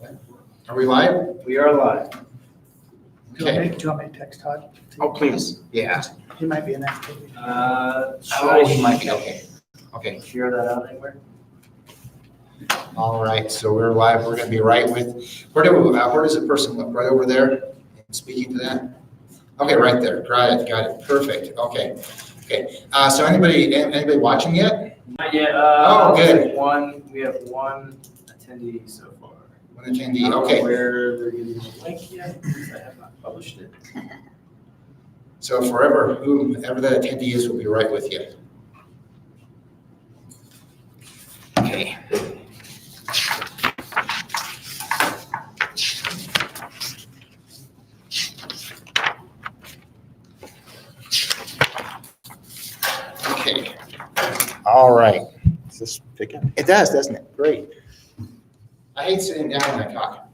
Are we live? We are live. Do you want me to text Todd? Oh, please. Yeah. He might be in activity. Should Oh, he might be, okay. Okay, Share that out anywhere? all right, so we're live. We're gonna be right with, where does the person look? Right over there? Speaking to that? Okay, right there. Got it. Perfect. Okay. So anybody watching yet? Not yet. Oh, good. We have one attendee so far. One attendee, I don't know okay. where they're getting the link yet, because I have not published it. So whoever that attendee is will be right with you. Okay. Okay. All right. Is this picking? It does, doesn't it? Great. I hate sitting down when I talk.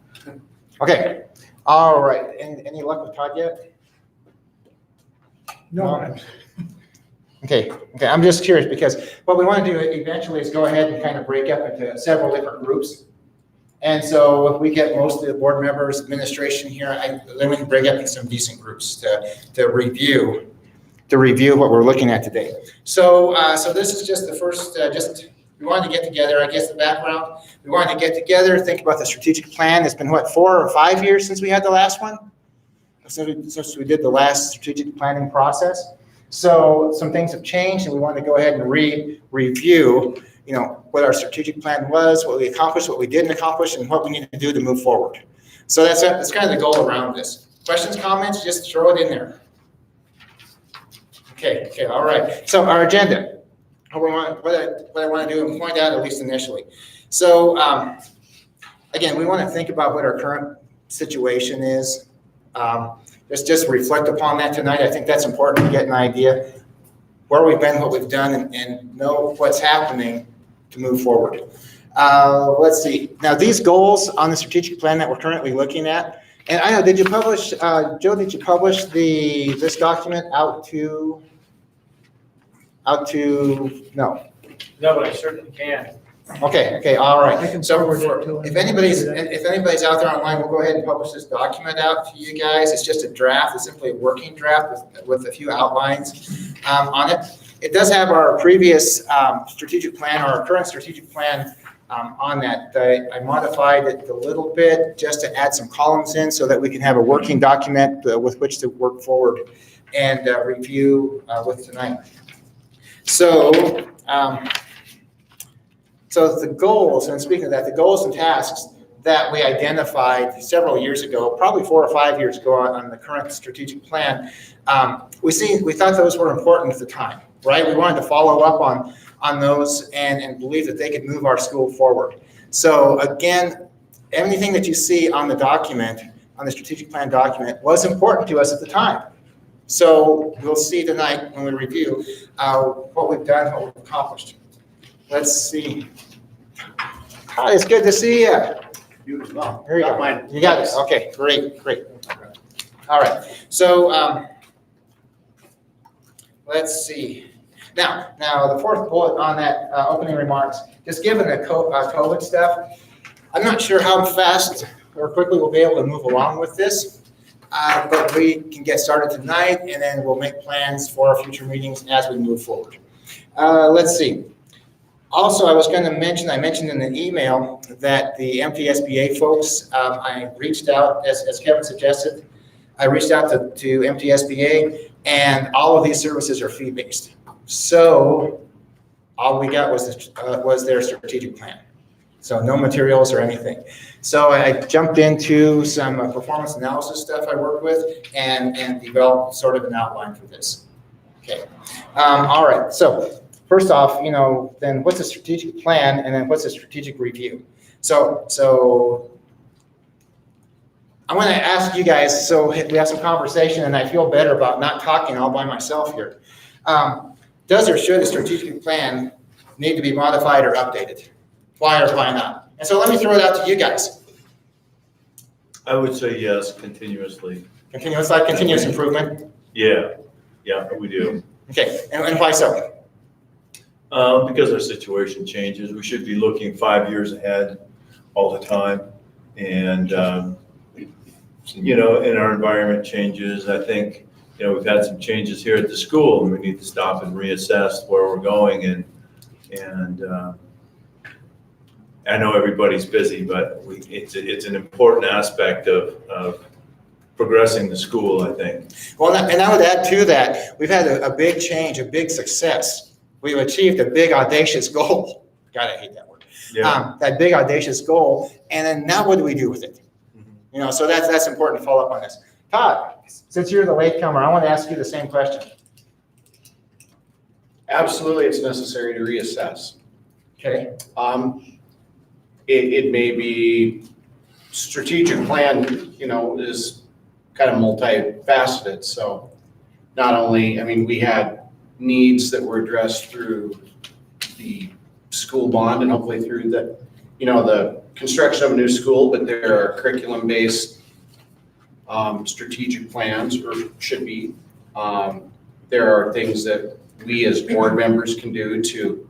Okay. All right. Any luck with Todd yet? No. Okay. I'm just curious because what we want to do eventually is go ahead and kind of break up into several different groups. And so if we get most of the board members, administration here, then we can break up into some decent groups to review what we're looking at today. So this is just the first, we wanted to get together, I guess the background, we wanted to get together, think about the strategic plan. It's been 4 or 5 years since we had the last one? Since we did the last strategic planning process. So some things have changed and we want to go ahead and review, what our strategic plan was, what we accomplished, what we didn't accomplish, and what we need to do to move forward. So that's kind of the goal around this. Questions, comments, just throw it in there. Okay, all right. So our agenda. What I want to do and point out, at least initially. So again, we want to think about what our current situation is. Just reflect upon that tonight. I think that's important to get an idea where we've been, what we've done, and know what's happening to move forward. Let's see. Now these goals on the strategic plan that we're currently looking at, and I know, did you publish, Joe, did you publish this document out to, no? No, but I certainly can. Okay, all I right. can So forward it to him. if anybody's out there online, we'll go ahead and publish this document out to you guys. It's just a draft. It's simply a working draft with a few outlines on it. It does have our previous strategic plan, or our current strategic plan on that. I modified it a little bit just to add some columns in so that we can have a working document with which to work forward and review with tonight. So the goals, and speaking of that, the goals and tasks that we identified several years ago, probably 4 or 5 years ago on the current strategic plan, we thought those were important at the time, right? We wanted to follow up on those and believe that they could move our school forward. So again, anything that you see on the document, on the strategic plan document, was important to us at the time. So we'll see tonight when we review what we've done, what we've accomplished. Let's see. Hi, it's good to see you. You as well. Here you go. Mine. You got this. Okay, great. All right. So let's see. Now the fourth bullet on that opening remarks, just given the COVID stuff, I'm not sure how fast or quickly we'll be able to move along with this. But we can get started tonight, and then we'll make plans for our future meetings as we move forward. Let's see. Also, I was going to mention, I mentioned in the email that the MTSBA folks, I reached out, as Kevin suggested, I reached out to MTSBA, and all of these services are fee-based. So all we got was their strategic plan. So no materials or anything. So I jumped into some performance analysis stuff I work with and developed sort of an outline for this. Okay. All right. So first off, then what's a strategic plan, and then what's a strategic review? So I'm going to ask you guys, so we have some conversation, and I feel better about not talking all by myself here. Does or should a strategic plan need to be modified or updated? Why or why not? And so let me throw it out to you guys. I would say yes, continuously. Continuous improvement? Yeah, we do. Okay, and why so? Because our situation changes. We should be looking 5 years ahead all the time. And, and our environment changes. I think, we've had some changes here at the school, and we need to stop and reassess where we're going. And I know everybody's busy, but it's an important aspect of progressing the school, I think. Well, and I would add to that, we've had a big change, a big success. We've achieved a big audacious goal. God, I hate that word. Yeah. That big audacious goal, and then now what do we do with it? So that's important to follow up on this. Todd, since you're the latecomer, I want to ask you the same question. Absolutely, it's necessary to reassess. Okay. It may be strategic plan, is kind of multifaceted. So not only, we had needs that were addressed through the school bond and hopefully through the construction of a new school, but there are curriculum-based strategic plans, or should be. There are things that we as board members can do to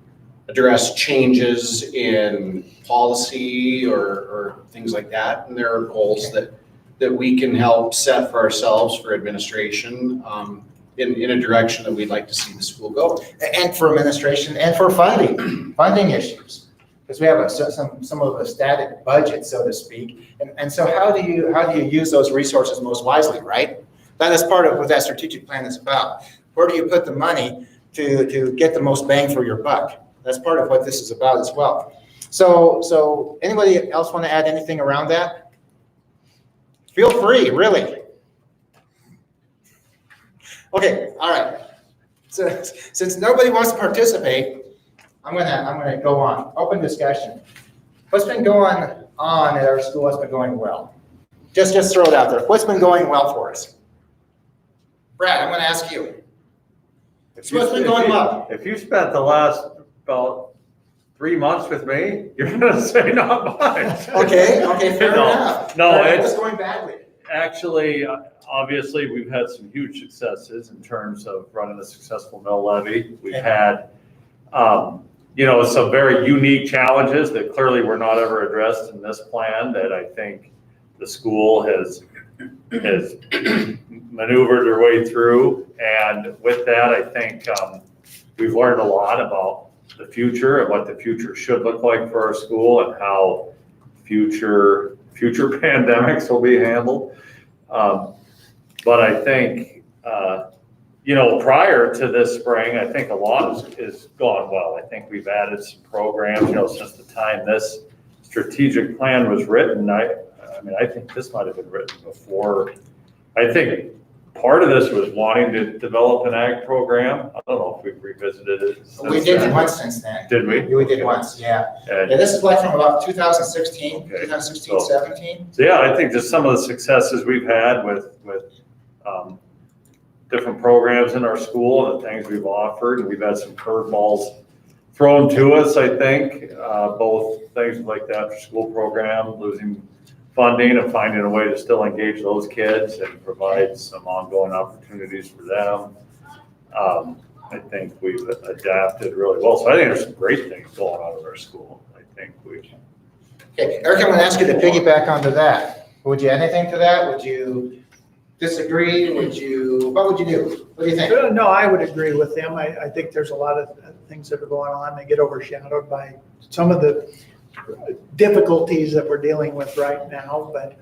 address changes in policy or things like that. And there are goals that we can help set for ourselves, for administration, in a direction that we'd like to see the school go. And for administration and for funding issues, because we have some of a static budget, so to speak. And so how do you use those resources most wisely, right? That is part of what that strategic plan is about. Where do you put the money to get the most bang for your buck? That's part of what this is about as well. So anybody else want to add anything around that? Feel free, really. Okay, all right. So since nobody wants to participate, I'm gonna go on. Open discussion. What's been going on at our school? What's been going well? Just throw it out there. What's been going well for us? Brad, I'm gonna ask you. What's been going well? If you spent the last about 3 months with me, you're gonna say not much. Okay, fair enough. No, What's it's going badly? actually, obviously, we've had some huge successes in terms of running a successful mill levy. We've had, some very unique challenges that clearly were not ever addressed in this plan that I think the school has maneuvered their way through. And with that, I think we've learned a lot about the future and what the future should look like for our school and how future pandemics will be handled. But I think, prior to this spring, I think a lot is gone well. I think we've added some programs, since the time this strategic plan was written. I think this might have been written before. I think part of this was wanting to develop an ag program. I don't know if we've revisited it. We did it once since then. Did we? We did once, yeah. And, Yeah, this is like from about 2016, Okay. 2016, 17. So yeah, I think just some of the successes we've had with different programs in our school and the things we've offered, and we've had some curveballs thrown to us, I think, both things like the after school program, losing funding and finding a way to still engage those kids and provide some ongoing opportunities for them. I think we've adapted really well. So I think there's some great things going on in our school. I think we. Okay, Eric, I'm going to ask you to piggyback onto that. Would you add anything to that? Would you disagree? What would you do? What do you think? No, I would agree with them. I think there's a lot of things that are going on. They get overshadowed by some of the difficulties that we're dealing with right now. But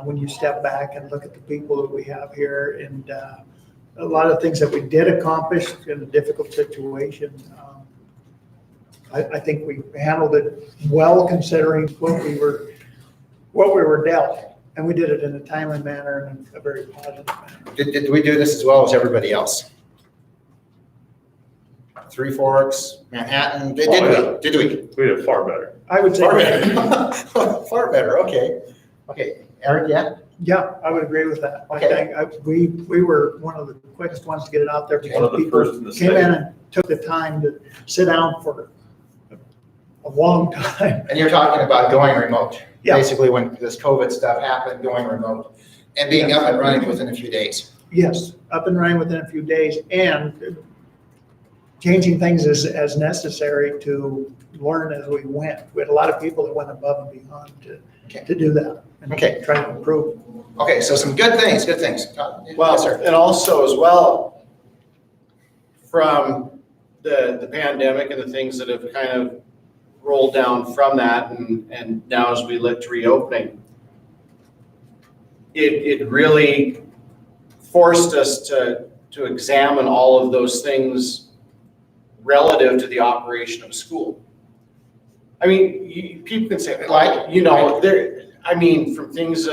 when you step back and look at the people that we have here and a lot of things that we did accomplish in a difficult situation, I think we handled it well considering what we were dealt. And we did it in a timely manner and a very positive manner. Did we do this as well as everybody else? Three Forks, Manhattan, did we? We did far better. I would say. Far better. Far better, okay. Okay, Eric, yeah? Yeah, I would agree with that. Okay. I think we were one of the quickest ones to get it out there One of because the first in the people came state. in and took the time to sit down for a long time. And you're talking about going remote. Yeah. Basically, when this COVID stuff happened, going remote and being up and running within a few days. Yes, up and running within a few days and changing things as necessary to learn as we went. We had a lot of people that went above and beyond to to do that. And Okay. try to improve. Okay, so some good things, good things. Well, Yes, sir. and also as well, from the pandemic and the things that have kind of rolled down from that, and now as we look to reopening, it really forced us to examine all of those things relative to the operation of school. I mean, people can say, like, from things,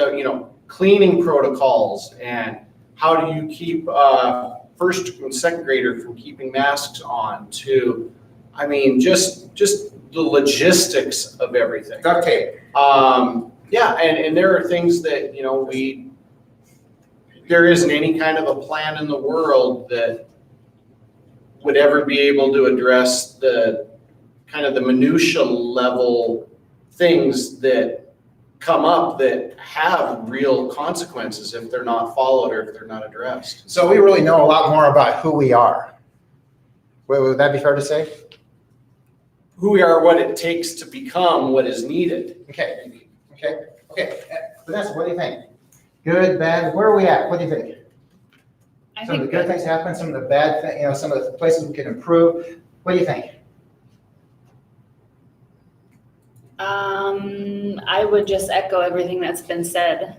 cleaning protocols and how do you keep first and second grader from keeping masks on to, just the logistics of everything. Duct tape. And there are things that, there isn't any kind of a plan in the world that would ever be able to address the kind of the minutia level things that come up that have real consequences if they're not followed or if they're not addressed. So we really know a lot more about who we are. Would that be fair to say? Who we are, what it takes to become what is needed. Okay. Vanessa, what do you think? Good, bad, where are we at? What do you think? I Some of the think good things happen, some of the bad things, some of the places we can improve. What do you think? I would just echo everything that's been said.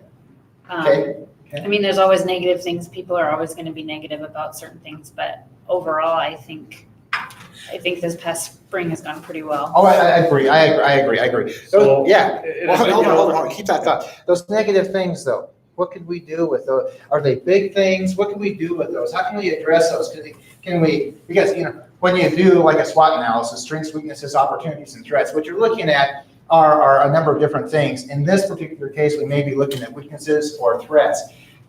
Okay. There's always negative things. People are always going to be negative about certain things, but overall, I think this past spring has gone pretty well. Oh, I agree. I agree. So- Yeah. And Well, I think, hold on. Keep that thought. Those negative things, though, what could we do with those? Are they big things? What can we do with those? How can we address those? Because, when you do like a SWOT analysis, strengths, weaknesses, opportunities, and threats, what you're looking at are a number of different things. In this particular case, we may be looking at weaknesses or threats.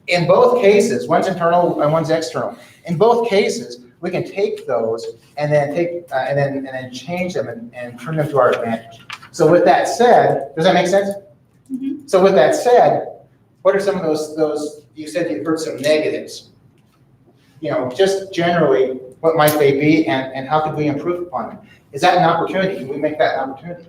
In both cases, one's internal and one's external. In both cases, we can take those and then change them and turn them to our advantage. So with that said, does that make sense? Mm-hmm. So with that said, what are some of those, you said you heard some negatives. Just generally, what might they be and how could we improve upon them? Is that an opportunity? Can we make that an opportunity?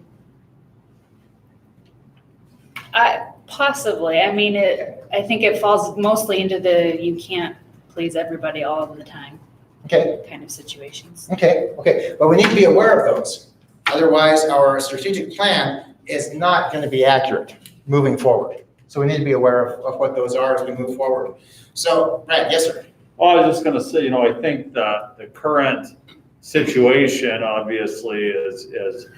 Possibly. I think it falls mostly into the you can't please everybody all of the time Okay, kind of situations. okay. But we need to be aware of those. Otherwise, our strategic plan is not going to be accurate moving forward. So we need to be aware of what those are as we move forward. So, Brad, yes, sir. Well, I was just gonna say, I think that the current situation obviously is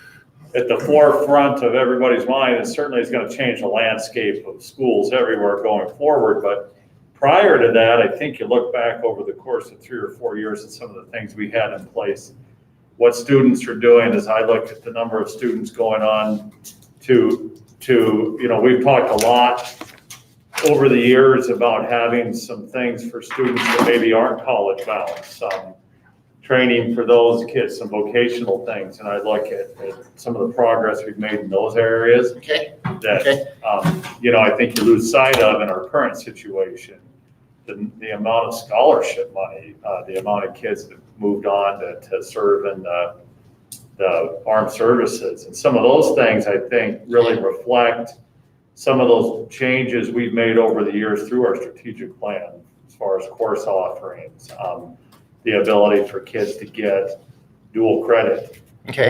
at the forefront of everybody's mind, and certainly is gonna change the landscape of schools everywhere going forward. But prior to that, I think you look back over the course of 3 or 4 years at some of the things we had in place. What students are doing, as I look at the number of students going on to we've talked a lot over the years about having some things for students that maybe aren't college bound, some training for those kids, some vocational things. And I look at some of the progress we've made in those areas Okay. that, I think you lose sight of in our current situation. The amount of scholarship money, the amount of kids that moved on to serve in the armed services. And some of those things, I think, really reflect some of those changes we've made over the years through our strategic plan, as far as course offerings, the ability for kids to get dual credit, Okay.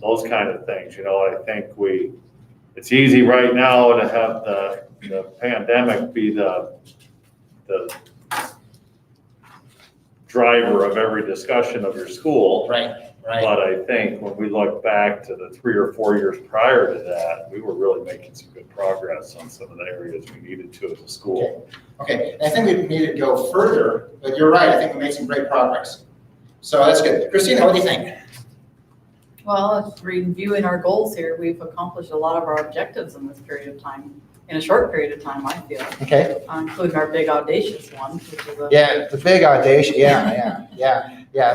those kind of things. I think it's easy right now to have the pandemic be the driver of every discussion of your school. Right. But I think when we look back to the 3 or 4 years prior to that, we were really making some good progress on some of the areas we needed to as a school. Okay. And I think we need to go further, but you're right. I think we made some great progress. So that's good. Christina, what do you think? Well, reviewing our goals here, we've accomplished a lot of our objectives in this period of time, in a short period of time, I feel, Okay. including our big audacious one, which is Yeah, the big audacious, yeah.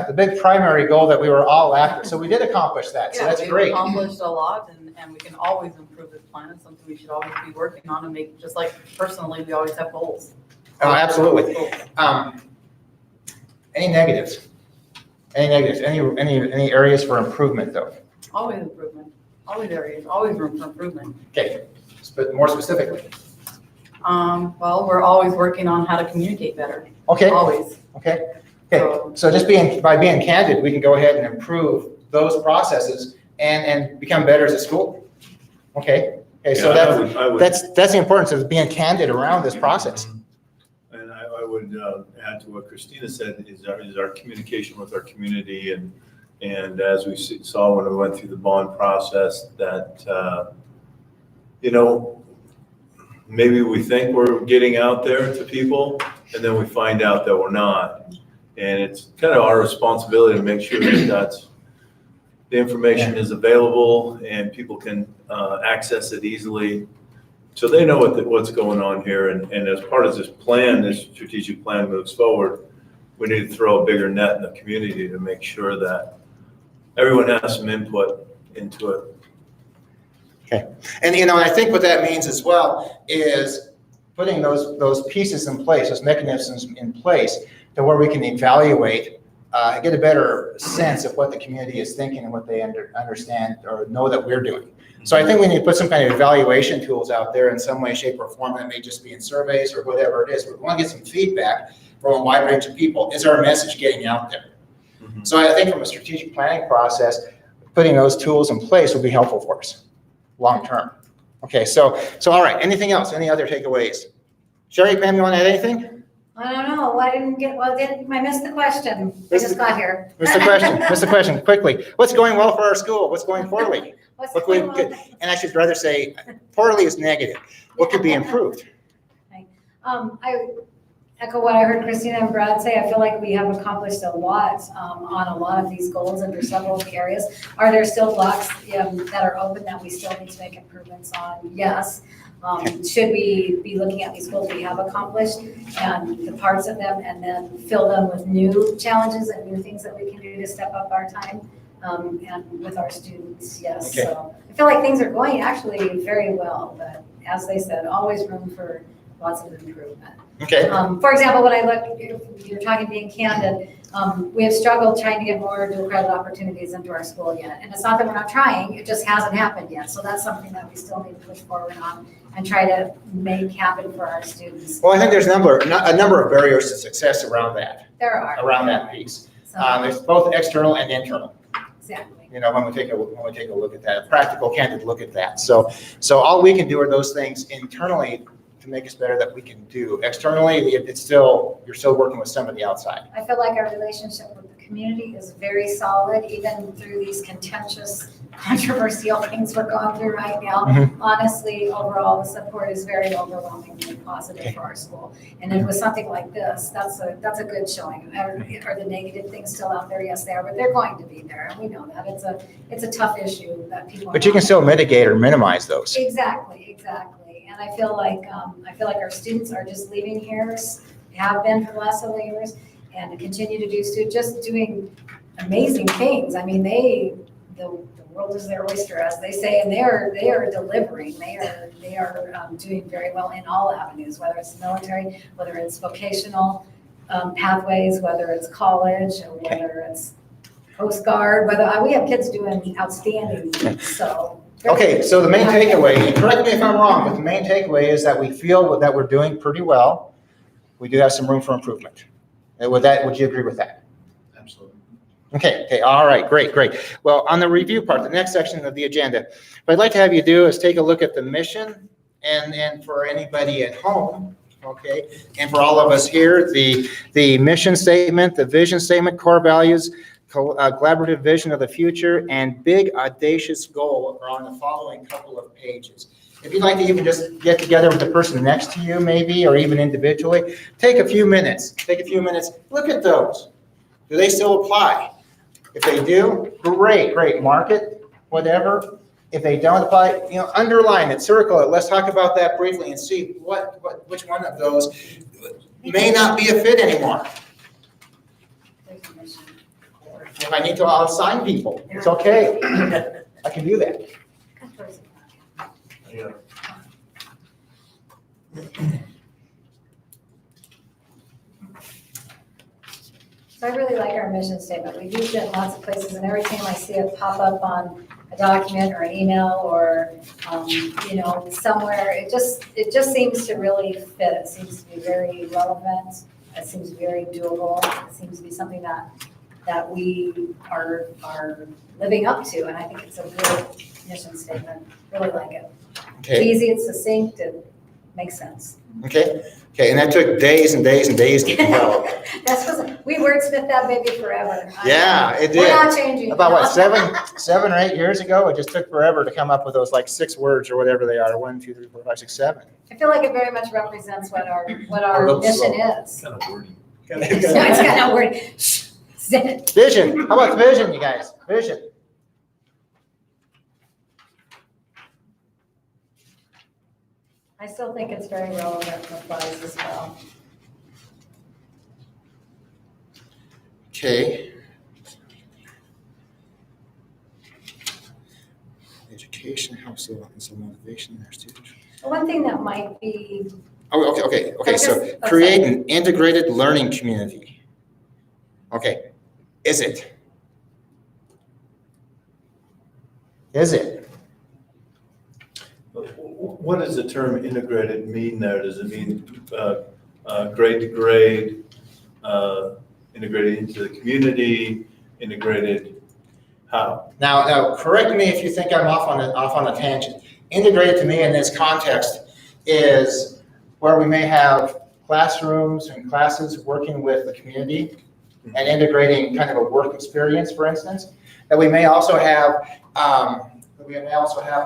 The big primary goal that we were all after. So we did accomplish that. So that's we've great. accomplished a lot, and we can always improve this plan. It's something we should always be working on and make, just like personally, we always have goals. Oh, absolutely. Any negatives? Any areas for improvement though? Always improvement, always areas, always room for improvement. Okay. but more specifically? Well, we're always working on how to communicate better, Okay, always. okay, okay. So just by being candid, we can go ahead and improve those processes and become better as a school. Okay, okay, so that's the importance of being candid around this process. And I would add to what Christina said, is our communication with our community, and as we saw when we went through the bond process, that, maybe we think we're getting out there to people, and then we find out that we're not. And it's kind of our responsibility to make sure that the information is available and people can access it easily, so they know what's going on here. And as part of this plan, this strategic plan moves forward, we need to throw a bigger net in the community to make sure that everyone has some input into it. Okay, and I think what that means as well is putting those pieces in place, those mechanisms in place, to where we can evaluate, get a better sense of what the community is thinking and what they understand or know that we're doing. So I think we need to put some kind of evaluation tools out there in some way, shape, or form. That may just be in surveys or whatever it is. We want to get some feedback from a wide range of people. Is our message getting out there? Mm-hmm. So I think from a strategic planning process, putting those tools in place will be helpful for us long term. Okay, so all right. Anything else? Any other takeaways? Sherry, Pam, you want to add anything? I don't know. I missed the question. I just got here. Missed the question quickly. What's going well for our school? What's going poorly? And I should rather say poorly is negative. What could be improved? I echo what I heard Christina and Brad say. I feel like we have accomplished a lot on a lot of these goals under several areas. Are there still blocks that are open that we still need to make improvements on? Yes. Should we be looking at these goals we have accomplished and the parts of them, and then fill them with new challenges and new things that we can do to step up our time and with our students? Yes. Okay. So I feel like things are going actually very well, but as they said, always room for lots of improvement. Okay. For example, when I look, if you're talking being candid, we have struggled trying to get more dual credit opportunities into our school yet. And it's not that we're not trying, it just hasn't happened yet. So that's something that we still need to push forward on and try to make happen for our students. Well, I think there's a number of barriers to success around that. There are. Around that piece. So, there's both external and internal. exactly. When we take a look at that, a practical, candid look at that. So all we can do are those things internally to make us better that we can do. Externally, you're still working with somebody outside. I feel like our relationship with the community is very solid, even through these contentious, controversial things we're going through right now. Mm-hmm. Honestly, overall, the support is very overwhelmingly positive for our school. And then with something like this, that's a good showing. Are the negative things still out there? Yes, they are, but they're going to be there, and we know that. It's a tough issue that people. But you can still mitigate or minimize those. Exactly. And I feel like our students are just leaving here, have been for the last several years, and continue to do just doing amazing things. I mean, the world is their oyster, as they say, and they are delivering. They are doing very well in all avenues, whether it's military, whether it's vocational pathways, whether it's college, or whether it's Coast Guard. We have kids doing outstanding. So. Okay, so the main takeaway, and correct me if I'm wrong, but the main takeaway is that we feel that we're doing pretty well. We do have some room for improvement. And would you agree with that? Absolutely. Okay, all right, great. Well, on the review part, the next section of the agenda, what I'd like to have you do is take a look at the mission, and for anybody at home, okay, and for all of us here, the mission statement, the vision statement, core values, collaborative vision of the future, and big audacious goal are on the following couple of pages. If you'd like to even just get together with the person next to you, maybe, or even individually, take a few minutes, look at those. Do they still apply? If they do, great, mark it, whatever. If they don't apply, underline it, circle it. Let's talk about that briefly and see which one of those may not be a fit anymore. If I need to, I'll assign people. It's okay. I can do that. Yeah. So I really like our mission statement. We've used it in lots of places, and every time I see it pop up on a document or an email or, somewhere. It just seems to really fit. It seems to be very relevant. It seems very doable. It seems to be something that we are living up to, and I think it's a good mission statement. Really like it. It's Okay, easy, it's succinct, it makes sense. okay, and that took days and days and days to develop. We wordsmithed that baby forever. Yeah, it We're did. not changing. About what, 7 or 8 years ago? It just took forever to come up with those like 6 words or whatever they are, 1, 2, 3, 4, 5, 6, 7. I feel like it very much represents what our little mission slow. is. Kind of wordy. So it's got no word. Zip it. Vision, how about vision, you guys? Vision. I still think it's very relevant and applies as well. Okay. Education helps the motivation in our students. One thing that might be, Oh, okay, so Focus- create an integrated learning community. Okay, is it? Is it? What does the term integrated mean there? Does it mean grade to grade, integrated into the community, integrated how? Now, correct me if you think I'm off on a tangent. Integrated to me in this context is where we may have classrooms and classes working with the community and integrating kind of a work experience, for instance. That we may also have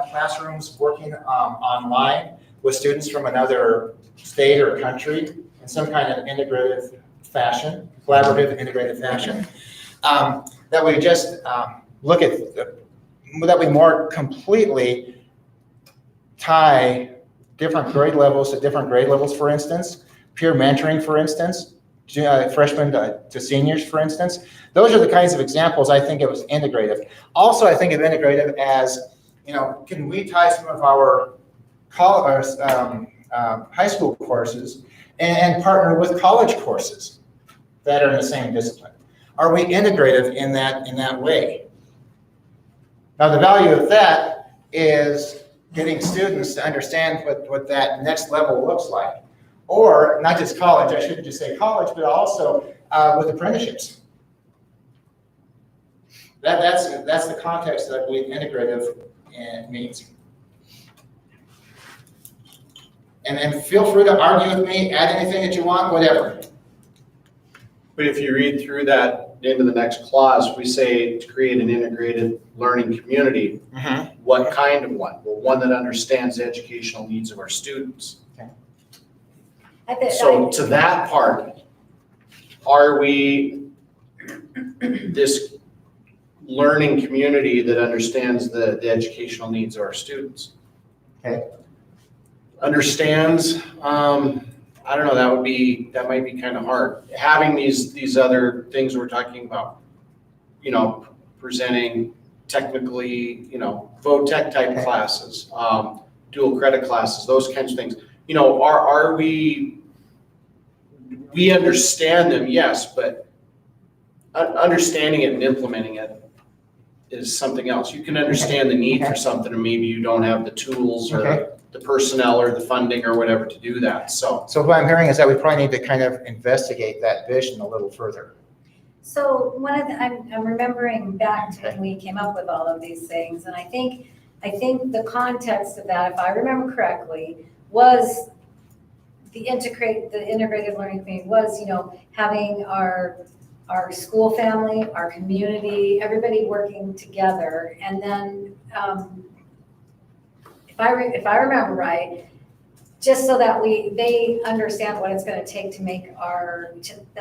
classrooms working online with students from another state or country in some kind of integrative fashion, collaborative integrated fashion. That we just look at, that we more completely tie different grade levels to different grade levels, for instance, peer mentoring, for instance, freshmen to seniors, for instance. Those are the kinds of examples I think it was integrative. Also, I think of integrative as, can we tie some of our high school courses and partner with college courses that are in the same discipline? Are we integrative in that way? Now, the value of that is getting students to understand what that next level looks like. Or not just college, I shouldn't just say college, but also with apprenticeships. That's the context that I believe integrative means. And feel free to argue with me, add anything that you want, whatever. But if you read through that into the next clause, we say to create an integrated learning community. What kind of one? Well, one that understands the educational needs of our students. So to that part, are we this learning community that understands the educational needs of our students? Okay. Understands, I don't know, that might be kind of hard. Having these other things we're talking about, presenting technically, vo-tech type classes, dual credit classes, those kinds of things. Are we understand them, yes, but understanding it and implementing it is something else. You can understand the need for something, and maybe you don't have the tools or the personnel or the funding or whatever to do that, so. So what I'm hearing is that we probably need to kind of investigate that vision a little further. So I'm remembering back to when we came up with all of these things, and I think the context of that, if I remember correctly, was the integrated learning community was, having our school family, our community, everybody working together, and then if I remember right, just so that they understand what it's going to take to make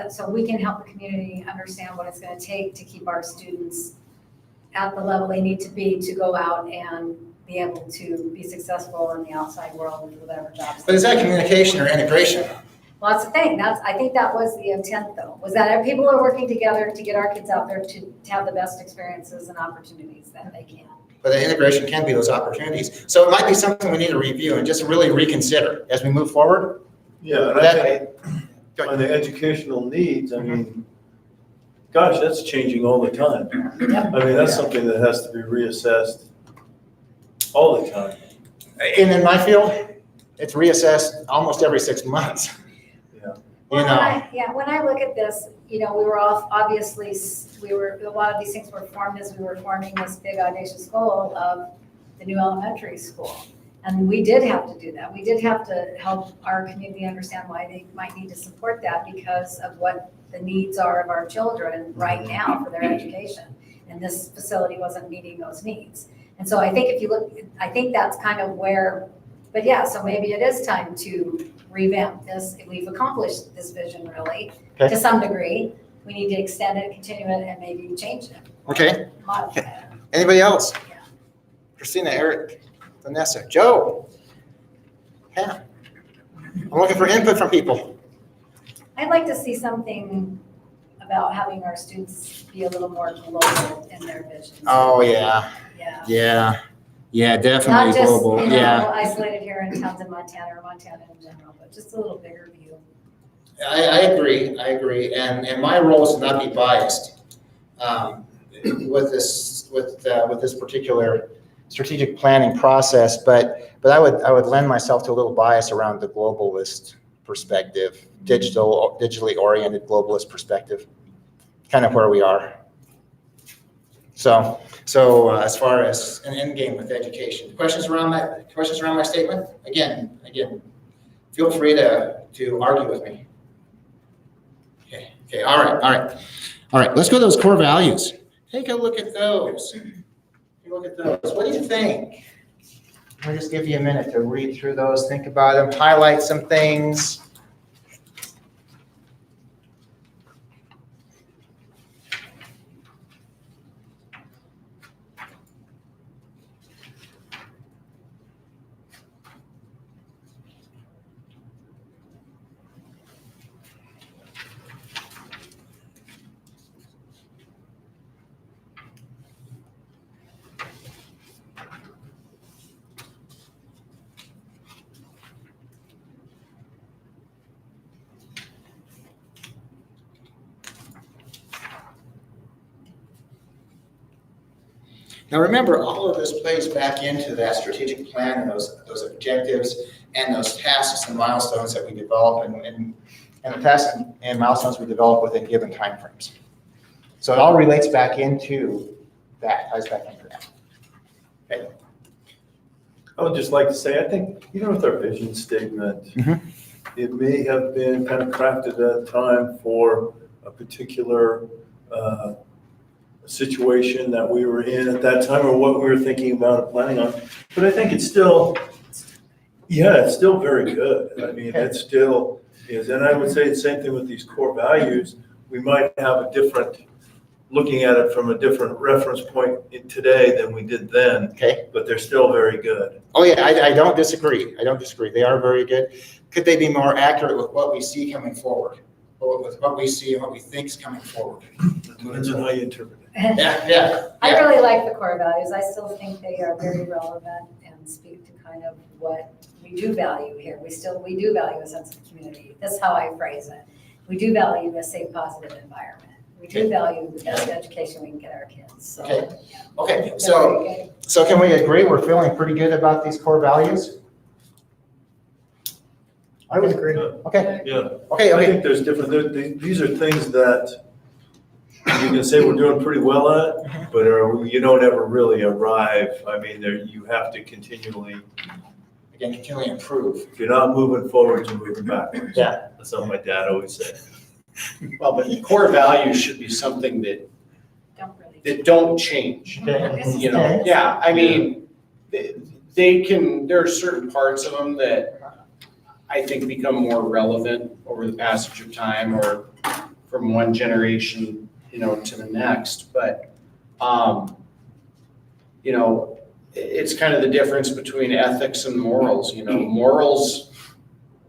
so we can help the community understand what it's going to take to keep our students at the level they need to be to go out and be able to be successful in the outside world with whatever jobs. But is that communication or integration? Well, that's the thing. I think that was the intent, though, was that people are working together to get our kids out there to have the best experiences and opportunities that they can. But the integration can be those opportunities. So it might be something we need to review and just really reconsider as we move forward. Yeah, and I think on the educational needs, I mean, gosh, that's changing all the time. I mean, that's something that has to be reassessed All the time. And in my field, it's reassessed almost every 6 months. Yeah. Well, You know, when I look at this, we were all, obviously, a lot of these things were formed as we were forming this big audacious goal of the new elementary school. And we did have to do that. We did have to help our community understand why they might need to support that because of what the needs are of our children right now for their education. And this facility wasn't meeting those needs. And so I think if you look, I think that's kind of where, but yeah, so maybe it is time to revamp this. We've accomplished this vision really Okay. to some degree. We need to extend it, continue it, and maybe change it. Okay. Modify it. Anybody else? Yeah. Christina, Eric, Vanessa, Joe, Hannah. I'm looking for input from people. I'd like to see something about having our students be a little more global in their vision. Oh, yeah, Yeah. yeah, Not definitely just, global, yeah. isolated here in Townsend, Montana, or Montana in general, but just a little bigger view. I agree, and my role is to not be biased with this particular strategic planning process, but I would lend myself to a little bias around the globalist perspective, digitally oriented globalist perspective, kind of where we are. So as far as an end game with education, questions around my statement? Again, feel free to argue with me. Okay, all right, let's go to those core values. Take a look at those. What do you think? I'll just give you a minute to read through those, think about them, highlight some things. Now remember, all of this plays back into that strategic plan and those objectives and those tasks and milestones that we develop and the tasks and milestones we develop within given timeframes. So it all relates back into that, ties back into that. Okay. I would just like to say, I think, even with our vision statement, it may have been kind of crafted at a time for a particular situation that we were in at that time or what we were thinking about and planning on. But I think it's still very good. I mean, it still is. And I would say the same thing with these core values. We might have a different, looking at it from a different reference point today than we did then. Okay. But they're still very good. Oh yeah, I don't disagree. They are very good. Could they be more accurate with what we see coming forward? Or with what we see and what we think is coming forward? Depends on how you interpret it. Yeah. I really like the core values. I still think they are very relevant and speak to kind of what we do value here. We do value a sense of community. That's how I phrase it. We do value a safe, positive environment. We do value the best education we can get our kids, so. Okay. Yeah. Okay, They're so very good. So can we agree we're feeling pretty good about these core values? I would agree. Okay, Yeah. okay. I think there's different, these are things that you can say we're doing pretty well at, but you don't ever really arrive. I mean, you have to continually, Again, continually improve. if you're not moving forward, you're moving backwards. Yeah. That's what my dad always said. Well, but core values should be something that don't change. Okay. You know, yeah, I mean, there are certain parts of them that I think become more relevant over the passage of time or from one generation, to the next. But, it's kind of the difference between ethics and morals, morals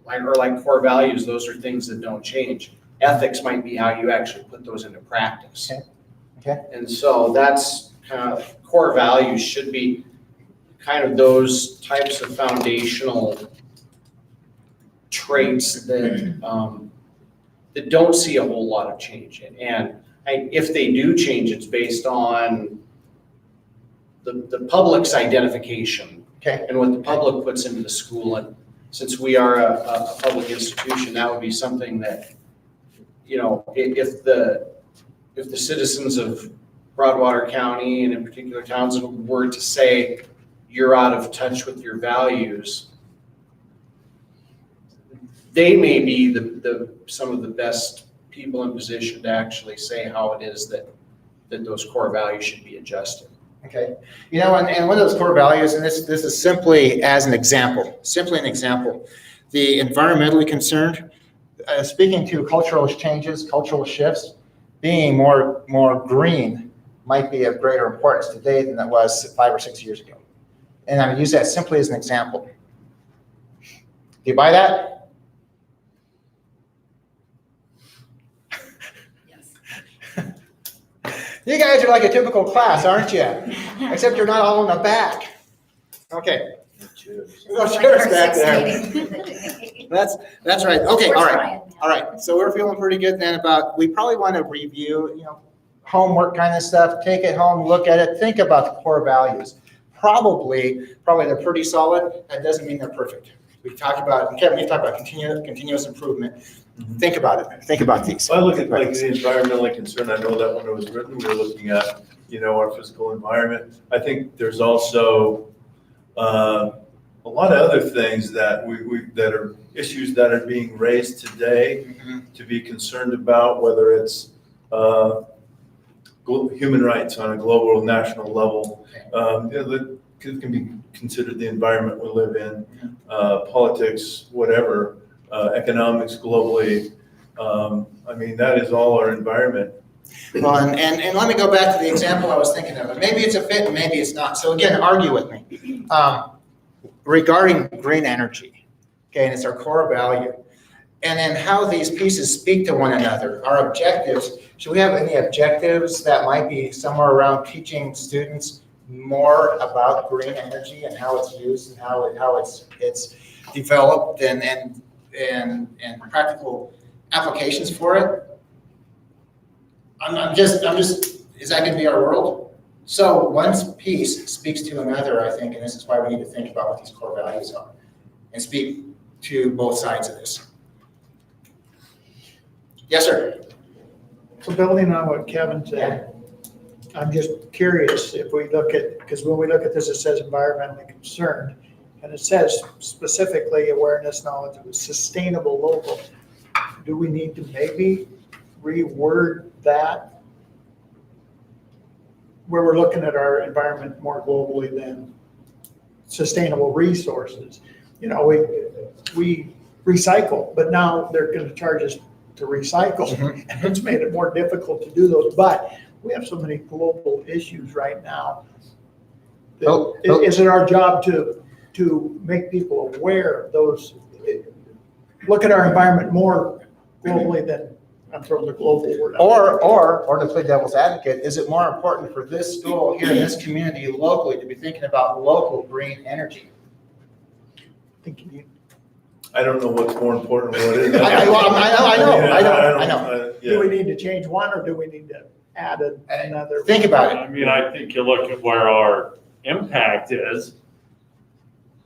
like core values, those are things that don't change. Ethics might be how you actually put those into practice. Okay. And so that's kind of, core values should be kind of those types of foundational traits that that don't see a whole lot of change in. And if they do change, it's based on the public's identification Okay. and what the public puts into the school. And since we are a public institution, that would be something that, if the citizens of Broadwater County and in particular Townsend were to say, you're out of touch with your values, they may be some of the best people in position to actually say how it is that those core values should be adjusted. Okay, and one of those core values, and this is simply as an example, the environmentally concerned, speaking to cultural changes, cultural shifts, being more green might be of greater importance today than it was 5 or 6 years ago. And I'm going to use that simply as an example. Do you buy that? You guys are like a typical class, aren't you? Except you're not all in the back. Okay. No chairs back there. That's right. Okay, all right. All right. So we're feeling pretty good then we probably want to review, homework kind of stuff, take it home, look at it, think about the core values. Probably they're pretty solid. That doesn't mean they're perfect. Kevin, you talked about continuous improvement. Think about it. Think about these. Well, I look at like the environmentally concerned. I know that when it was written, we were looking at, our physical environment. I think there's also a lot of other things that that are issues that are being raised today to be concerned about, whether it's human rights on a global, national level. That can be considered the environment we live in, politics, whatever. Economics globally. That is all our environment. Well, and let me go back to the example I was thinking of. Maybe it's a fit and maybe it's not. So again, argue with me. Regarding green energy, okay, and it's our core value. And then how these pieces speak to one another, our objectives. Should we have any objectives that might be somewhere around teaching students more about green energy and how it's used and how it's developed and practical applications for it? I'm just, is that going to be our world? So one piece speaks to another, I think, and this is why we need to think about what these core values are and speak to both sides of this. Yes, sir. So building on what Kevin said, I'm just curious if we look at, because when we look at this, it says environmentally concerned, and it says specifically awareness, knowledge of sustainable local. Do we need to maybe reword that where we're looking at our environment more globally than sustainable resources? We recycle, but now they're going to charge us to recycle. And it's made it more difficult to do those, but we have so many global issues right now. Is it our job to make people aware of those, look at our environment more globally than, I'm throwing the global word out. Or to play devil's advocate, is it more important for this school here in this community locally to be thinking about local green energy? I don't know what's more important than what it is. I know. Do we need to change one or do we need to add another? Think about it. I think you look at where our impact is.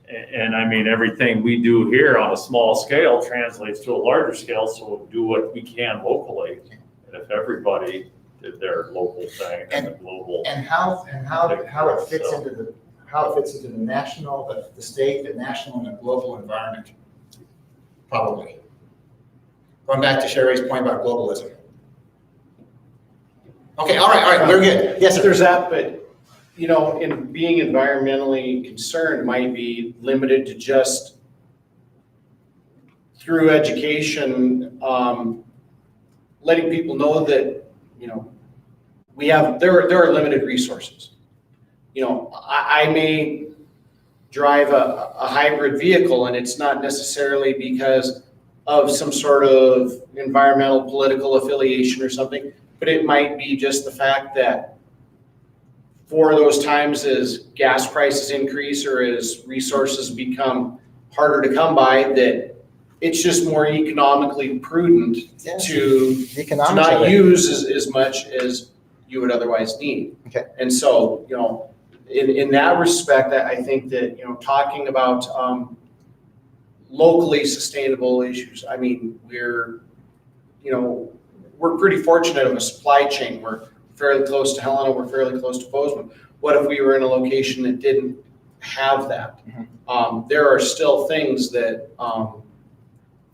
And everything we do here on a small scale translates to a larger scale, so we'll do what we can locally. And if everybody did their local thing and the global. And how it fits into the national, the state, the national, and the global environment. Probably. Going back to Sherry's point about globalism. Okay, all right, we're good. Yes, sir. There's that, but in being environmentally concerned might be limited to just through education, letting people know that, there are limited resources. I may drive a hybrid vehicle and it's not necessarily because of some sort of environmental political affiliation or something, but it might be just the fact that for those times as gas prices increase or as resources become harder to come by, that it's just more economically prudent to not use as much as you would otherwise need. Okay. And so, in that respect, I think that, talking about locally sustainable issues, I mean, we're pretty fortunate in the supply chain. We're fairly close to Helena, we're fairly close to Bozeman. What if we were in a location that didn't have that? There are still things that,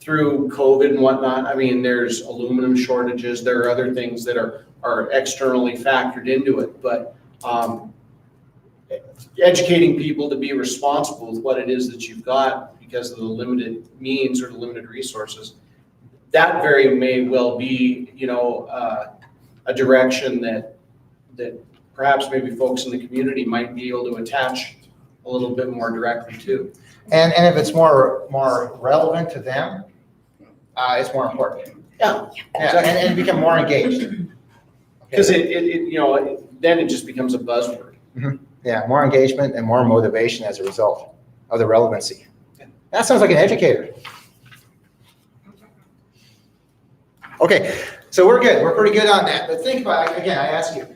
through COVID and whatnot, I mean, there's aluminum shortages, there are other things that are externally factored into it, but educating people to be responsible with what it is that you've got because of the limited means or the limited resources, that very may well be, a direction that perhaps maybe folks in the community might be able to attach a little bit more directly to. And if it's more relevant to them, it's more important. Yeah. And become more engaged. Because then it just becomes a buzzword. Yeah, more engagement and more motivation as a result of the relevancy. That sounds like an educator. Okay, so we're good. We're pretty good on that. But think about, again, I ask you,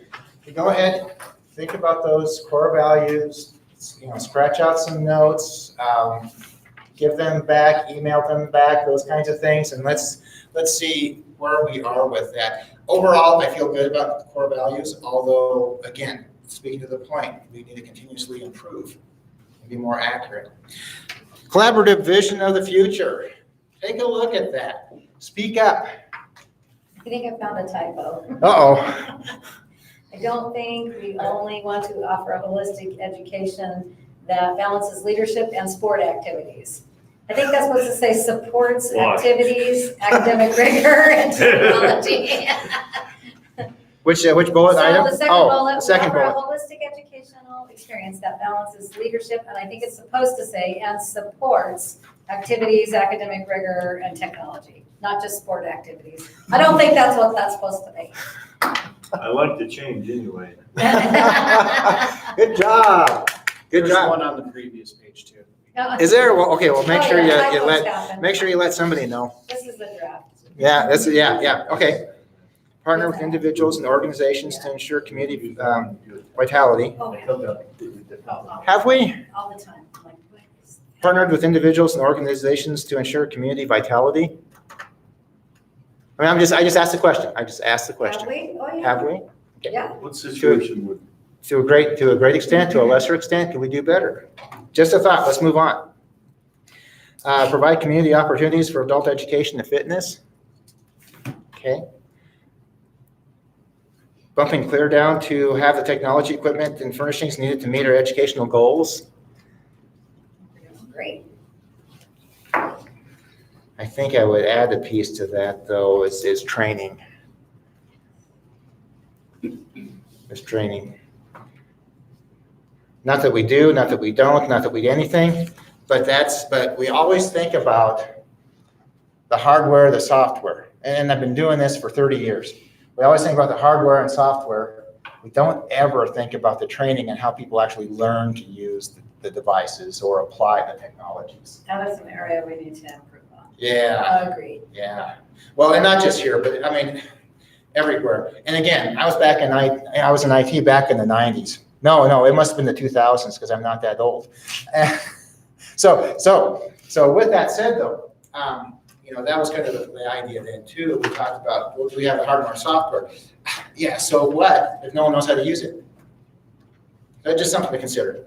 go ahead, think about those core values, scratch out some notes, give them back, email them back, those kinds of things, and let's see where we are with that. Overall, I feel good about the core values, although, again, speaking to the point, we need to continuously improve and be more accurate. Collaborative vision of the future. Take a look at that. Speak up. I think I found a typo. Uh-oh. I don't think we only want to offer a holistic education that balances leadership and sport activities. I think that's supposed to say supports Why? activities, academic rigor, and technology. Which bullet item? So the second Oh, bullet, the second we offer a bullet. holistic educational experience that balances leadership, and I think it's supposed to say, and supports activities, academic rigor, and technology, not just sport activities. I don't think that's what that's supposed to be. I like the change anyway. Good job. Good There's job. one on the previous page too. Is there? Well, okay, well, make Oh, sure yeah, you typos let, happen. make sure you let somebody know. This is the draft. Yeah, okay. Partner with individuals and organizations to ensure community vitality. Oh, yeah. Have we All the time. I'm like, what is that? partnered with individuals and organizations to ensure community vitality? I mean, I just asked the question. I just asked the Have question. we? Oh, yeah. Have we? Yeah. What situation would, To a great extent, to a lesser extent, can we do better? Just a thought, let's move on. Provide community opportunities for adult education and fitness. Okay. Bumping clear down to have the technology, equipment, and furnishings needed to meet our educational goals. Great. I think I would add a piece to that, though, is training. Is training. Not that we do, not that we don't, not that we do anything, but we always think about the hardware, the software. And I've been doing this for 30 years. We always think about the hardware and software. We don't ever think about the training and how people actually learn to use the devices or apply the technologies. That is an area we need to improve on. Yeah. Agreed. Yeah, well, and not just here, but I mean, everywhere. And again, I was in IT back in the 90s. No, it must have been the 2000s because I'm not that old. So with that said, though, that was kind of the idea then too. We talked about, well, do we have the hardware and software? Yeah, so what if no one knows how to use it? That's just something to consider.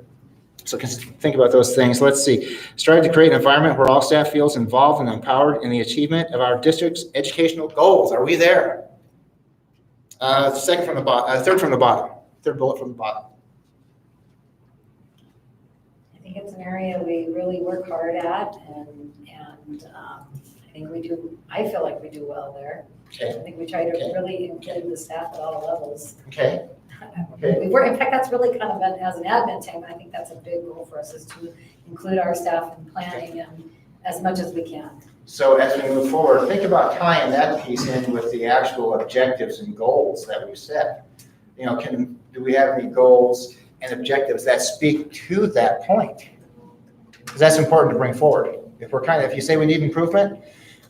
So think about those things. Let's see. Strive to create an environment where all staff feels involved and empowered in the achievement of our district's educational goals. Are we there? Third from the bottom. Third bullet from the bottom. I think it's an area we really work hard at, and I feel like we do well there. Okay. I think we try to Okay. really include the staff at all levels. Okay. Okay. In fact, that's really kind of as an admin team, I think that's a big goal for us, is to include our staff in planning and as much as we can. So as we move forward, think about tying that piece in with the actual objectives and goals that we've set. Do we have any goals and objectives that speak to that point? Because that's important to bring forward. If you say we need improvement,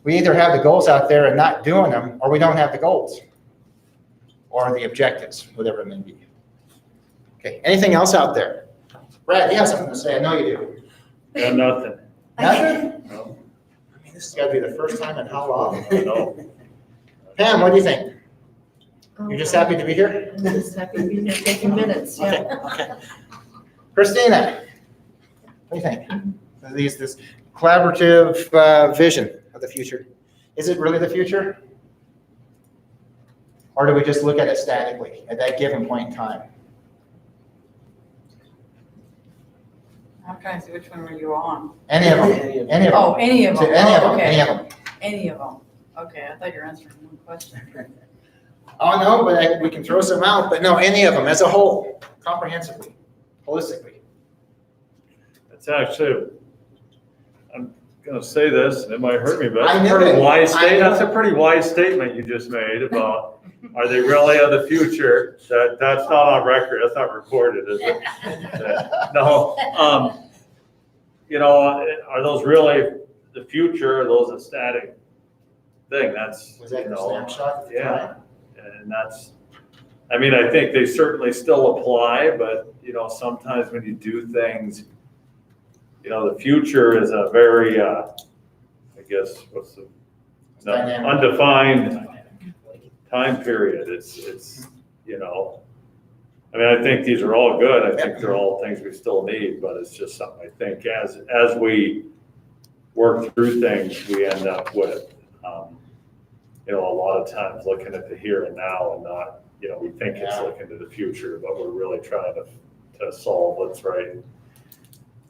we either have the goals out there and not doing them, or we don't have the goals or the objectives, whatever it may be. Okay, anything else out there? Brad, you have something to say, I know you do. Got nothing. Nothing? No, I mean, this has got to be the first time in how long? no. Pam, what do you think? You're just happy to be here? I'm just happy to be here taking minutes, Okay, yeah. okay. Christina, what do you think? This collaborative vision of the future, is it really the future? Or do we just look at it statically at that given point in time? I'm trying to see which one were you on? Any of them, any of them. Oh, any of them. Any of Oh, them, okay. any of them. Any of them. Okay, I thought you were answering one question. Oh, no, but we can throw some out, but no, any of them as a whole, comprehensively, holistically. It's actually, I'm gonna say this, and it might hurt me, but I that's knew a pretty it. wise I knew that's it. a pretty wise statement you just made about, are they really of the future? That's not on record, that's not recorded, is it? No, you know, are those really the future, or those a static thing? That's, Was that you your know, snapshot at the yeah. time? And that's, I mean, I think they certainly still apply, but, you know, sometimes when you do things, you know, the future is a very, I guess, what's the, no, Dynamic. undefined time period. It's, you know, I mean, I think these are all good. I think they're all things we still need, but it's just something I think as we work through things, we end up with, you know, a lot of times looking at the here and now and not, you know, we think it's Yeah. looking to the future, but we're really trying to solve what's right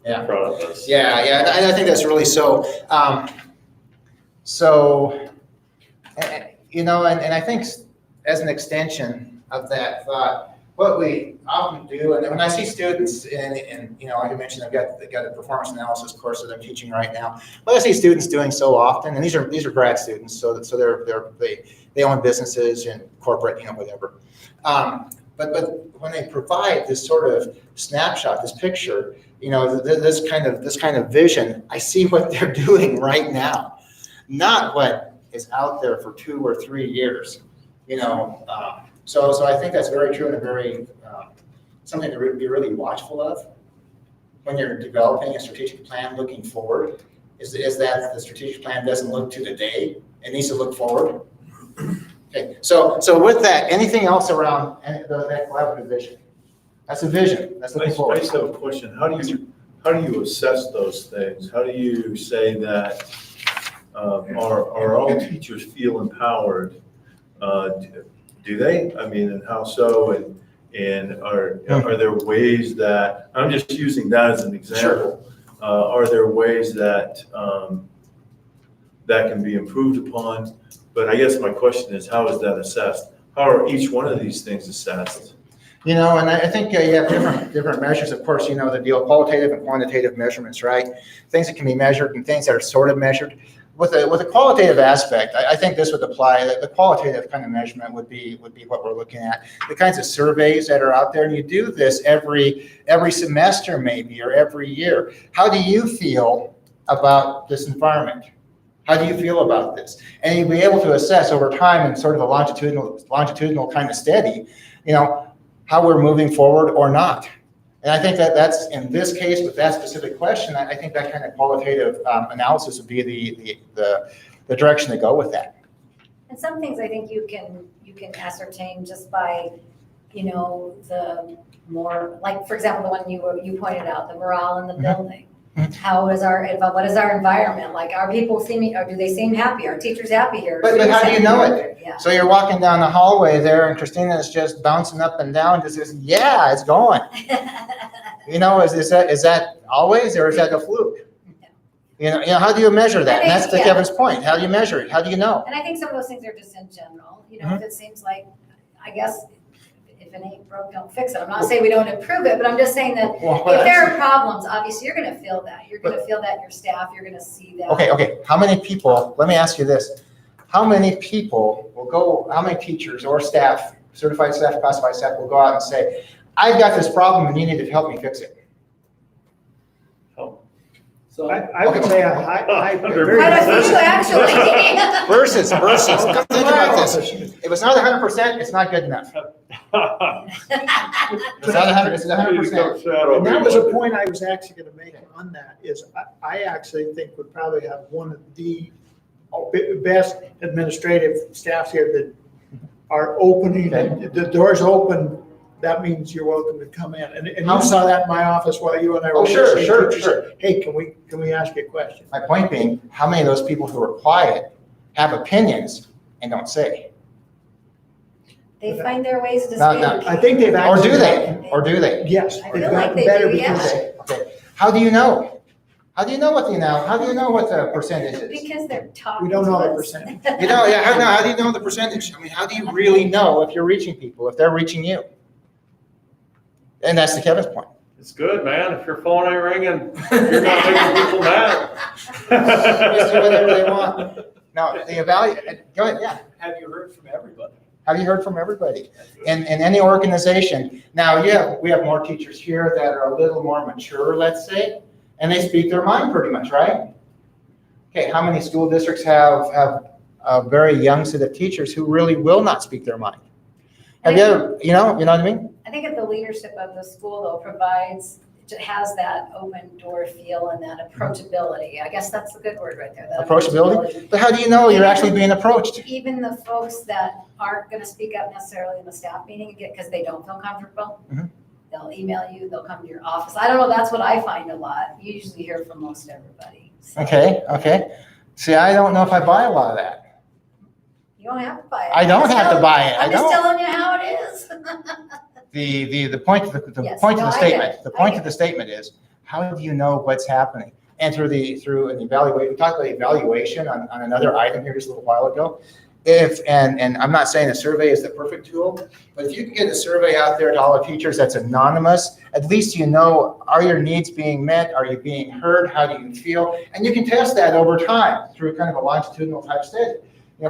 Yeah. in front of us. Yeah, yeah, I think that's really so. You know, and I think as an extension of that thought, what we often do, and when I see students, and you know, like I mentioned, I've got a performance analysis course that I'm teaching right now. What I see students doing so often, and these are grad students, so they own businesses and corporate, you know, whatever. But when they provide this sort of snapshot, this picture, you know, this kind of vision, I see what they're doing right now, not what is out there for 2 or 3 years, you know. So I think that's very true and a very something to be really watchful of when you're developing a strategic plan looking forward. Is that the strategic plan doesn't look to the day; it needs to look forward. Okay, so with that, anything else around that collaborative vision? That's a vision. That's I looking just forward. have a question. How do you assess those things? How do you say that are all teachers feel empowered? Do they? I mean, and how so? And are there ways that, I'm just using that as an example. Are there ways that that can be improved upon? But I guess my question is, how is that assessed? How are each one of these things assessed? You know, and I think you have different measures. Of course, you know, the deal qualitative and quantitative measurements, right? Things that can be measured and things that are sort of measured. With a qualitative aspect, I think this would apply. The qualitative kind of measurement would be what we're looking at. The kinds of surveys that are out there, and you do this every semester maybe, or every year. How do you feel about this environment? How do you feel about this? And you'll be able to assess over time in sort of a longitudinal kind of steady, you know, how we're moving forward or not. And I think that's in this case with that specific question, I think that kind of qualitative analysis would be the direction to go with that. And some things I think you can ascertain just by, you know, the more, like, for example, the one you pointed out, the morale in the building. What is our environment? Like, are people seeming, or do they seem happy? Are teachers happy here? But how do you know it? Yeah. So you're walking down the hallway there and Christina is just bouncing up and down, just says, yeah, it's going. You know, is that always, or is that a fluke? You know, how do you measure that? And that's to Kevin's point. How do you measure it? How do you know? And I think some of those things are just in general, you know, if it seems like, I guess, if it ain't broke, don't fix it. I'm not saying we don't improve it, but I'm just saying that if there are problems, obviously, you're gonna feel that. You're gonna feel that in your staff, you're gonna see that. Okay. How many people, let me ask you this. How many teachers or staff, certified staff, classified staff will go out and say, I've got this problem and you need to help me fix it? I would say a high, very Quite a few, actually. Versus. Think about this. If it's not 100%, it's not good enough. Is that 100%? Is it 100%? And that was a point I was actually gonna make on that, is I actually think we probably have one of the best administrative staffs here that are opening, the door's open, that means you're welcome to come in. And you saw that in my office while you and I were. Oh, sure, saying, sure, teachers, sure. Hey, can we ask you a question? My point being, how many of those people who are quiet have opinions and don't say? They find their ways to No, speak. no. I think they've Or actually. do they? Or do they? Yes. I they've feel like gotten they better do, because yes. they- Okay. How do you know? How do you know how do you know what the percentage is? Because they're talking We don't know to the us. percentage. You know, yeah, how do you know the percentage? I mean, how do you really know if you're reaching people, if they're reaching you? And that's to Kevin's point. It's good, man. If your phone ain't ringing, you're not making people mad. Just do whatever they want. Now, the go ahead, yeah. Have you heard from everybody? Have you heard from everybody? In any organization. Now, we have more teachers here that are a little more mature, let's say, and they speak their mind pretty much, right? Okay, how many school districts have a very young set of teachers who really will not speak their mind? Have you ever, you know what I mean? I think if the leadership of the school though has that open door feel and that approachability, I guess that's a good word right there. That Approachability? But how do you know you're actually being approached? Even the folks that aren't gonna speak up necessarily in the staff meeting again, because they don't feel comfortable, Mhm. they'll email you, they'll come to your office. I don't know, that's what I find a lot. You usually hear from most everybody. So Okay. See, I don't know if I buy a lot of that. You don't have to buy it. I don't have to buy it. I I'm just don't. telling you how it is. The point of the Yes, point of no, the I get statement, it. the I point get of the statement is, how do you know what's happening? And through an evaluation, we talked about evaluation on another item here just a little while ago. And I'm not saying a survey is the perfect tool, but if you can get a survey out there to all the teachers that's anonymous, at least you know, are your needs being met? Are you being heard? How do you feel? And you can test that over time through kind of a longitudinal type study,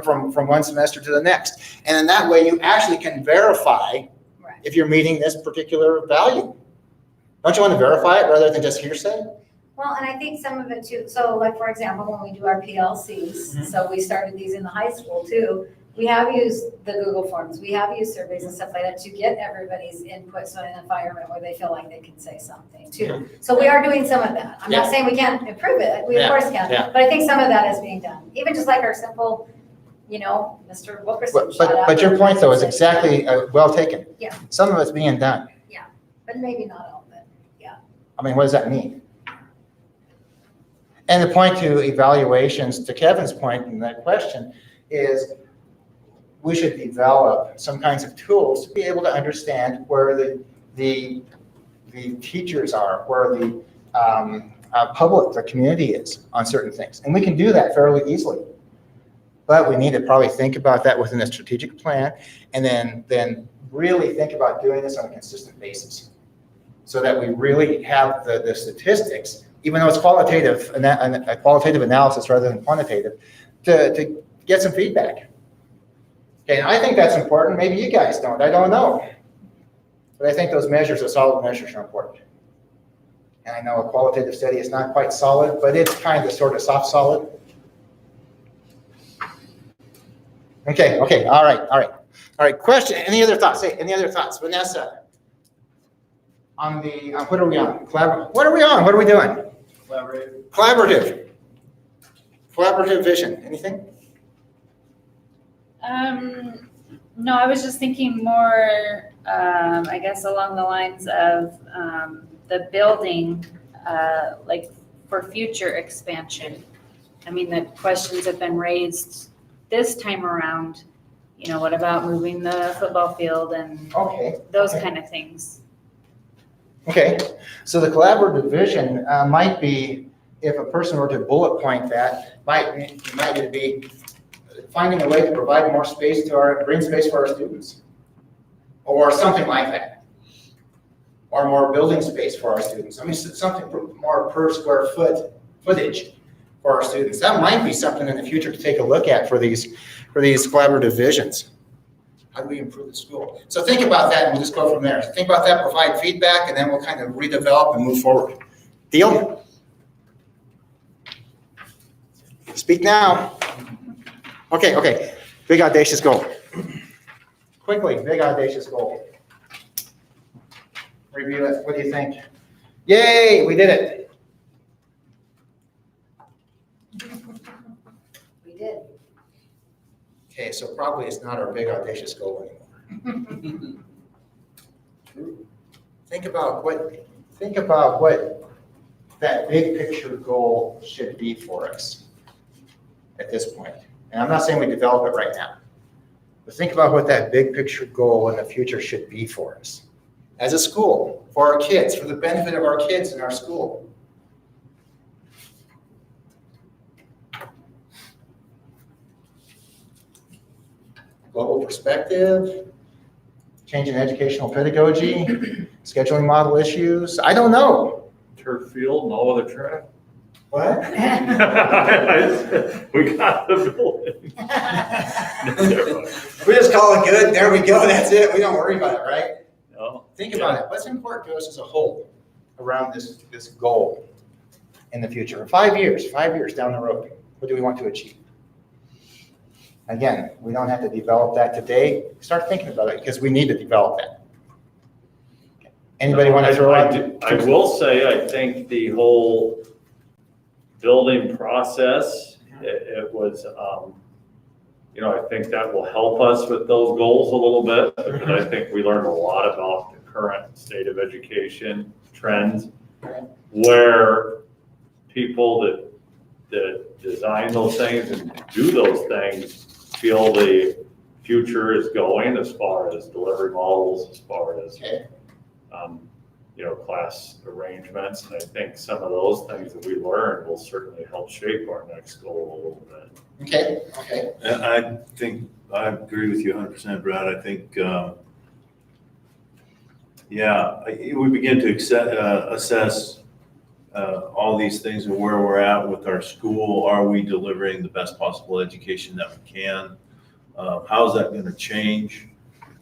from one semester to the next. And in that way, you actually can verify Right. if you're meeting this particular value. Don't you want to verify it rather than just hearsay? Well, and I think some of it too, so like, for example, when we do our PLCs, so we started these in the high school too, we have used the Google Forms, we have used surveys and stuff like that to get everybody's input, so in an environment where they feel like they can say something too. So we are doing some of that. I'm not Yeah. saying we can't improve it, we of Yeah, course can, yeah. but I think some of that is being done. Even just like our simple, Mr. Wilkerson shot out. But your point though is exactly well taken. Yeah. Some of it's being done. But maybe not all of it. I mean, what does that mean? And the point to evaluations, to Kevin's point in that question, is we should develop some kinds of tools to be able to understand where the teachers are, where the public, the community is on certain things. And we can do that fairly easily. But we need to probably think about that within a strategic plan, and then really think about doing this on a consistent basis, so that we really have the statistics, even though it's qualitative, a qualitative analysis rather than quantitative, to get some feedback. Okay, and I think that's important. Maybe you guys don't. I don't know. But I think those measures, the solid measures, are important. And I know a qualitative study is not quite solid, but it's kind of sort of soft solid. Okay, all right. Question, any other thoughts? Hey, any other thoughts? Vanessa? On the, what are we on? What are we on? What are we doing? Collaborative vision. Anything? No, I was just thinking more, I guess along the lines of, the building, like for future expansion. I mean, the questions have been raised this time around, what about moving the football field and Okay. those okay. kind of things. Okay, so the collaborative vision might be, if a person were to bullet point that, might be finding a way to provide more space green space for our students, or something like that, or more building space for our students. I mean, something more per square footage for our students. That might be something in the future to take a look at for these collaborative visions. How do we improve the school? So think about that and we'll just go from there. Think about that, provide feedback, and then we'll kind of redevelop and move forward. Deal? Speak now. Okay. Big audacious goal. Quickly, big audacious goal. review it. What do you think? Yay, we did it. We did. Okay, so probably it's not our big audacious goal anymore. Think about what that big picture goal should be for us at this point. And I'm not saying we develop it right now, but think about what that big picture goal in the future should be for us as a school, for our kids, for the benefit of our kids in our school. Global perspective, changing educational pedagogy, scheduling model issues. I don't know. Turf field, no other track. What? We got the building. We just call it good. There we go. That's it. We don't worry about it, right? No. Think about it. What's important to us as a whole around this goal in the future? 5 years down the road, what do we want to achieve? Again, we don't have to develop that today. Start thinking about it because we need to develop that. Anybody want to throw out? I will say, I think the whole building process, it was, I think that will help us with those goals a little bit. Because I think we learned a lot about the current state of education trends, where people that design those things and do those things feel the future is going as far as delivery models, as far as, class arrangements. And I think some of those things that we learned will certainly help shape our next goal a little bit. Okay. And I think, I agree with you 100%, Brad. I think, we begin to assess all these things and where we're at with our school. Are we delivering the best possible education that we can? How's that going to change?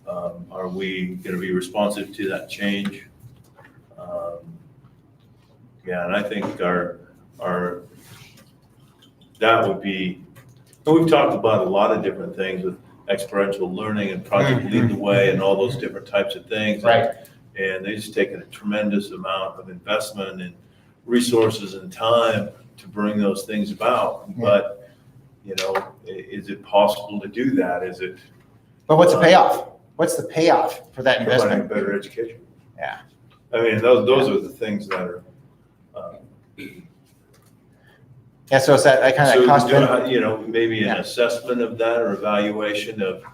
Are we going to be responsive to that change? And I think that would be, and we've talked about a lot of different things with experiential learning and Project Lead the Way and all those different types of things. Right. And they just take a tremendous amount of investment and resources and time to bring those things about. But, is it possible to do that? Is it? But what's the payoff? What's the payoff for that Providing investment? better education. Yeah. I mean, those are the things that are. Yeah, so it's that kind of cost benefit. Maybe an assessment of that or evaluation of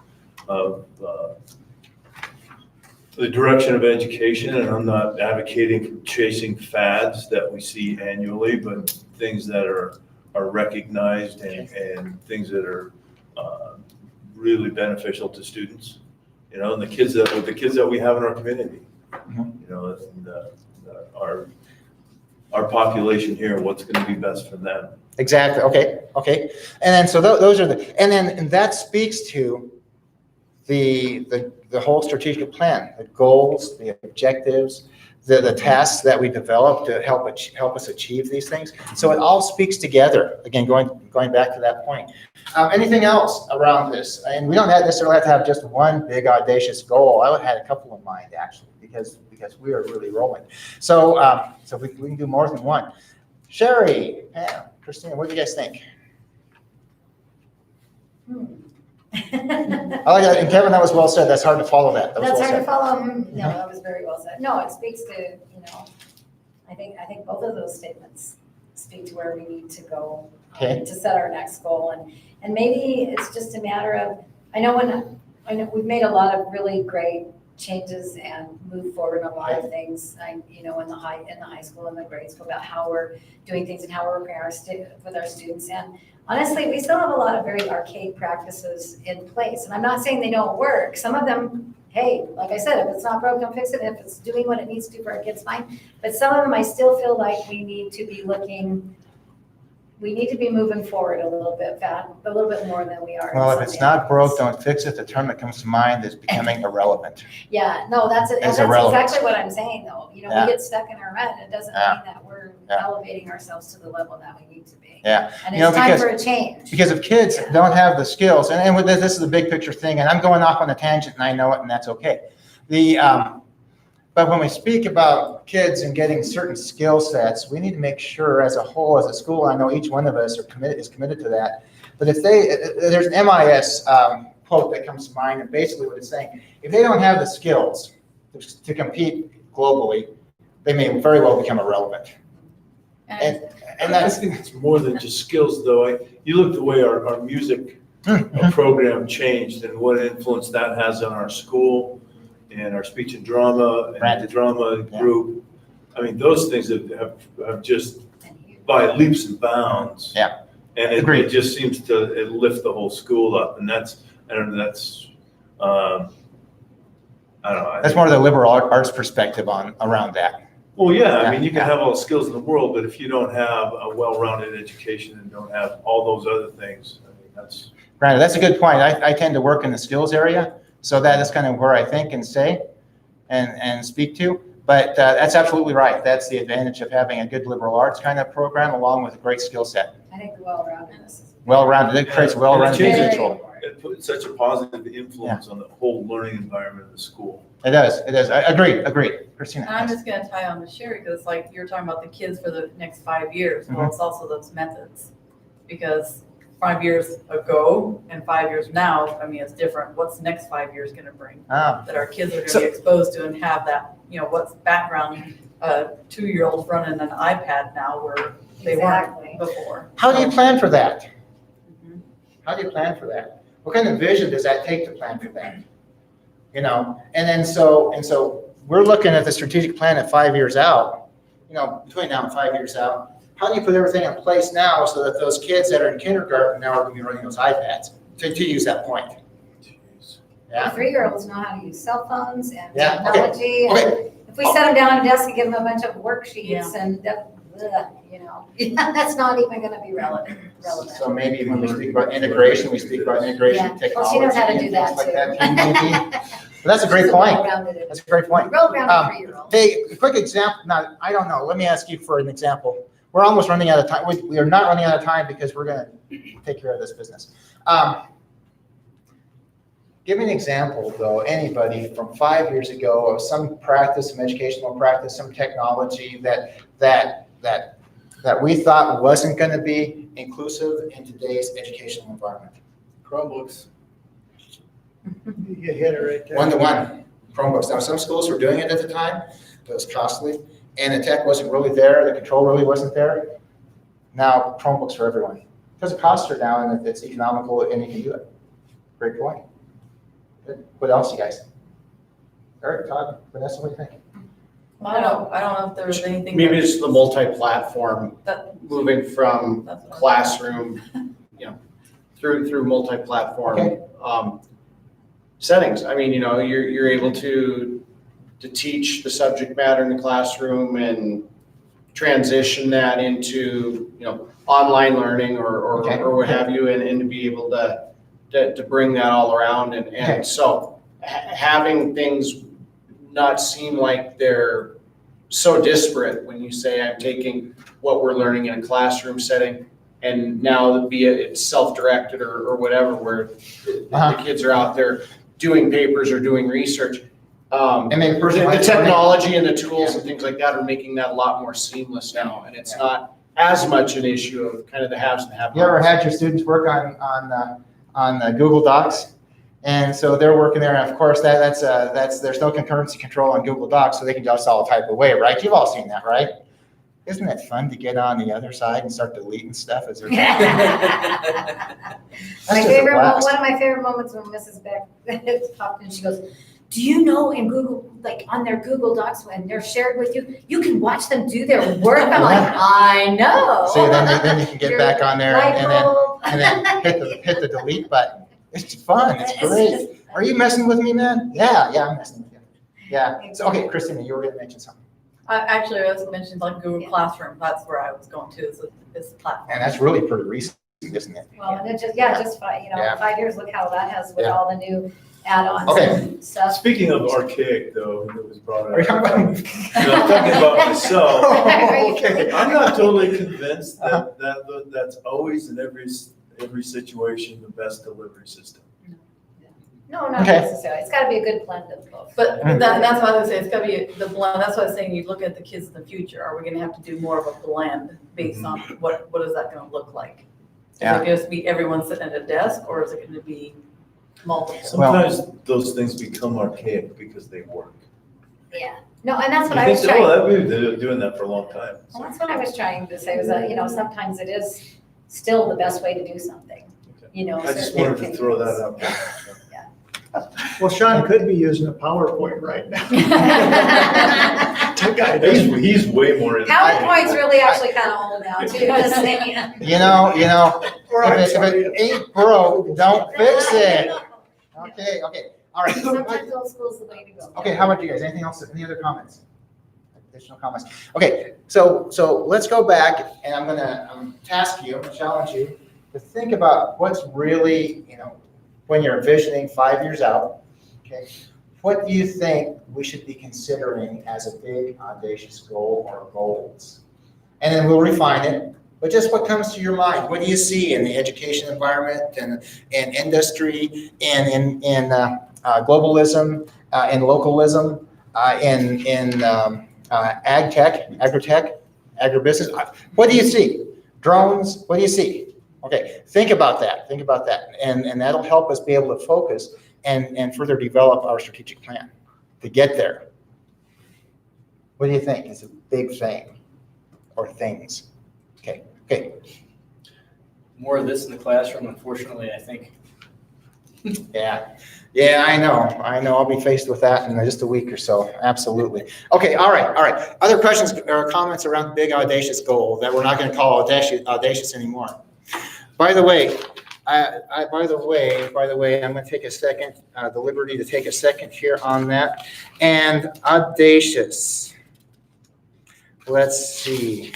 the direction of education. And I'm not advocating for chasing fads that we see annually, but things that are recognized and things that are really beneficial to students, and the kids that we have in our community, and our population here, what's going to be best for them. Exactly. Okay. And then so those are and that speaks to the whole strategic plan, the goals, the objectives, the tasks that we develop to help us achieve these things. So it all speaks together. Again, going back to that point. Anything else around this? And we don't necessarily have to have just one big audacious goal. I would have had a couple in mind actually, because we are really rolling. So we can do more than one. Sherry, Pam, Christina, what do you guys think? I like that. And Kevin, that was well said. That's hard to follow that. That's hard to follow. No, that was very well said. No, it speaks to, I think both of those statements speak to where we need to go to set our next goal. And maybe it's just a matter of, I know we've made a lot of really great changes and moved forward in a lot of things, in the high school and the grade school about how we're doing things and how we're working with our students. And honestly, we still have a lot of very archaic practices in place. And I'm not saying they don't work. Some of them, hey, like I said, if it's not broke, don't fix it. If it's doing what it needs to do for our kids, fine. But some of them, I still feel like we need to be moving forward a little bit more than we are. Well, if it's not broke, don't fix it. The term that comes to mind is becoming irrelevant. Yeah, no, that's irrelevant. Exactly what I'm saying, though. We get stuck in our rut. It doesn't mean that we're elevating ourselves to the level that we need to be. Yeah. And it's time for a change. Because if kids don't have the skills, and this is a big picture thing, and I'm going off on a tangent, and I know it, and that's okay. But when we speak about kids and getting certain skill sets, we need to make sure as a whole, as a school, I know each one of us is committed to that. But if there's an MIS quote that comes to mind, and basically what it's saying, if they don't have the skills to compete globally, they may very well become irrelevant. And I that's, think it's more than just skills, though. You look the way our music program changed and what influence that has on our school and our speech and drama and the drama group. I mean, those things have just by leaps and bounds. Yeah. And it just seems to lift the whole school up. And I don't know. that's more of the liberal arts perspective around that. Well, yeah, I mean, you can have all the skills in the world, but if you don't have a well-rounded education and don't have all those other things, I mean, that's. Granted, that's a good point. I tend to work in the skills area, so that is kind of where I think and say and speak to. But that's absolutely right. That's the advantage of having a good liberal arts kind of program along with a great skill set. I think well-roundedness. Well-rounded, it creates well-rounded It changes- individual. It puts such a positive influence on the whole learning environment of the school. It does. I agree. Christina. And I'm just gonna tie on to Sherry, because like you're talking about the kids for the next 5 years, well, it's also those methods. Because 5 years ago and 5 years now, I mean, it's different. What's the next 5 years gonna bring? That our kids are gonna be exposed to and have that, what's background, 2-year-olds running an iPad now where they weren't before. How do you plan for that? How do you plan for that? What kind of vision does that take to plan for that? And then so we're looking at the strategic plan at 5 years out, between now and 5 years out. How do you put everything in place now so that those kids that are in kindergarten now are going to be running those iPads, to use that point? Yeah. 3-year-olds know how to use cell phones and Yeah, technology. okay. And if we set them down at a desk and give them a bunch of worksheets and, that's not even going to be relevant. So maybe when we speak about integration, we speak about integration Yeah. technology. Well, she knows how to do and that things like too. that, maybe. But that's a great point. That's a great point. Well-rounded 3-year-old. Hey, a quick example. Now, I don't know. Let me ask you for an example. We're almost running out of time. We are not running out of time because we're going to take care of this business. Give me an example, though, anybody from 5 years ago of some practice, some educational practice, some technology that we thought wasn't going to be inclusive in today's educational environment. Chromebooks. You hit it right there. One-to-one Chromebooks. Now, some schools were doing it at the time. It was costly, and the tech wasn't really there. The control really wasn't there. Now, Chromebooks for everyone. Because the costs are down, and it's economical, and you can do it. Great point. Good. What else, you guys? Eric, Todd, Vanessa, what do you think? I don't know if there was anything. Maybe it's the multi-platform, That- moving from That's what I- classroom, through multi-platform settings. I mean, you're able to teach the subject matter in the classroom and transition that into, online learning or what have you, and to be able to bring that all around. And so having things not seem like they're so disparate when you say I'm taking what we're learning in a classroom setting and now be it self-directed or whatever, where the kids are out there doing papers or doing research. And maybe The technology and the tools and things like that are making that a lot more seamless now, and it's not as much an issue of kind of the haves and the have-nots. You ever had your students work on Google Docs? And so they're working there, and of course, there's no concurrency control on Google Docs, so they can just all type away, right? You've all seen that, right? Isn't it fun to get on the other side and start deleting stuff as they're One of my favorite moments when Mrs. Beck popped in, she goes, do you know in Google, like on their Google Docs, when they're shared with you, you can watch them do their work? I'm like, I know. See, then you can get back on there and then Light bulb. hit the delete button. It's fun. It's great. Are you messing with me, man? Yeah, I'm messing with you. Yeah. So, okay, Christina, you were going to mention something. Actually, I was mentioning like Google Classroom. That's where I was going to, is this platform. And that's really pretty recent, isn't it? Well, and it just 5 years, look how that has with Yeah. all the new add-ons Okay. and stuff. Speaking of archaic, though, that was brought Are you up. talking I'm talking about myself. Okay. I'm not totally convinced that's always in every situation the best delivery system. No, not Okay. necessarily. It's gotta be a good blend of both. But that's why I would say it's gotta be the blend, that's why I was saying you look at the kids in the future, are we gonna have to do more of a blend based on what is that gonna look like? Is it gonna just be everyone sitting at a desk, or is it gonna be multiple? Sometimes those things become archaic because they work. Yeah. No, and that's what You I was think, trying. oh, we've been doing that for a long time. Well, that's what I was trying to say, was that, sometimes it is still the best way to do something, I just certain wanted to throw that opinions. out there. Well, Sean could be using a PowerPoint right now. To guide us. He's way more. PowerPoint's really actually kind of old now, too, just saying. You know, Right, if sorry. it ain't broke, don't fix it. Okay, all right. Sometimes old school's the way to go. Okay, how about you guys? Anything else? Any other comments? Additional comments? Okay, so let's go back, and I'm gonna task you, challenge you to think about what's really, when you're envisioning 5 years out, okay? What do you think we should be considering as a big audacious goal or goals? And then we'll refine it, but just what comes to your mind? What do you see in the education environment and in industry and in globalism, in localism, in ag tech, agritech, agribusiness? What do you see? Drones, what do you see? Okay, think about that, and that'll help us be able to focus and further develop our strategic plan to get there. What do you think is a big thing or things? Okay, More of this in the classroom, unfortunately, I think. yeah, I know, I'll be faced with that in just a week or so, absolutely. Okay, all right. Other questions or comments around the big audacious goal that we're not gonna call audacious anymore? By the way, I'm gonna take a second, the liberty to take a second here on that. And audacious. Let's see.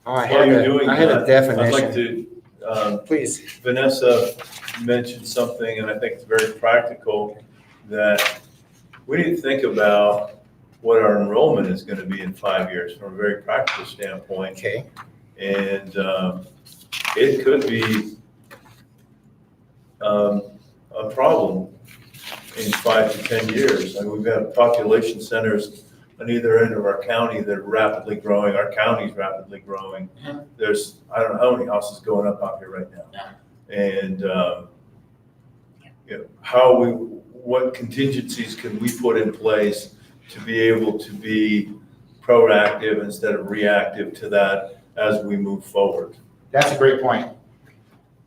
Oh, I While you're doing had a that, I'd like definition. to, Please. Vanessa mentioned something, and I think it's very practical, that we need to think about what our enrollment is going to be in 5 years from a very practical standpoint. Okay. And it could be a problem in 5 to 10 years. I mean, we've got population centers on either end of our county that are rapidly growing. Our county's rapidly growing. Mhm. There's, I don't know how many houses going up out here right now. Yeah. And what contingencies can we put in place to be able to be proactive instead of reactive to that as we move forward? That's a great point.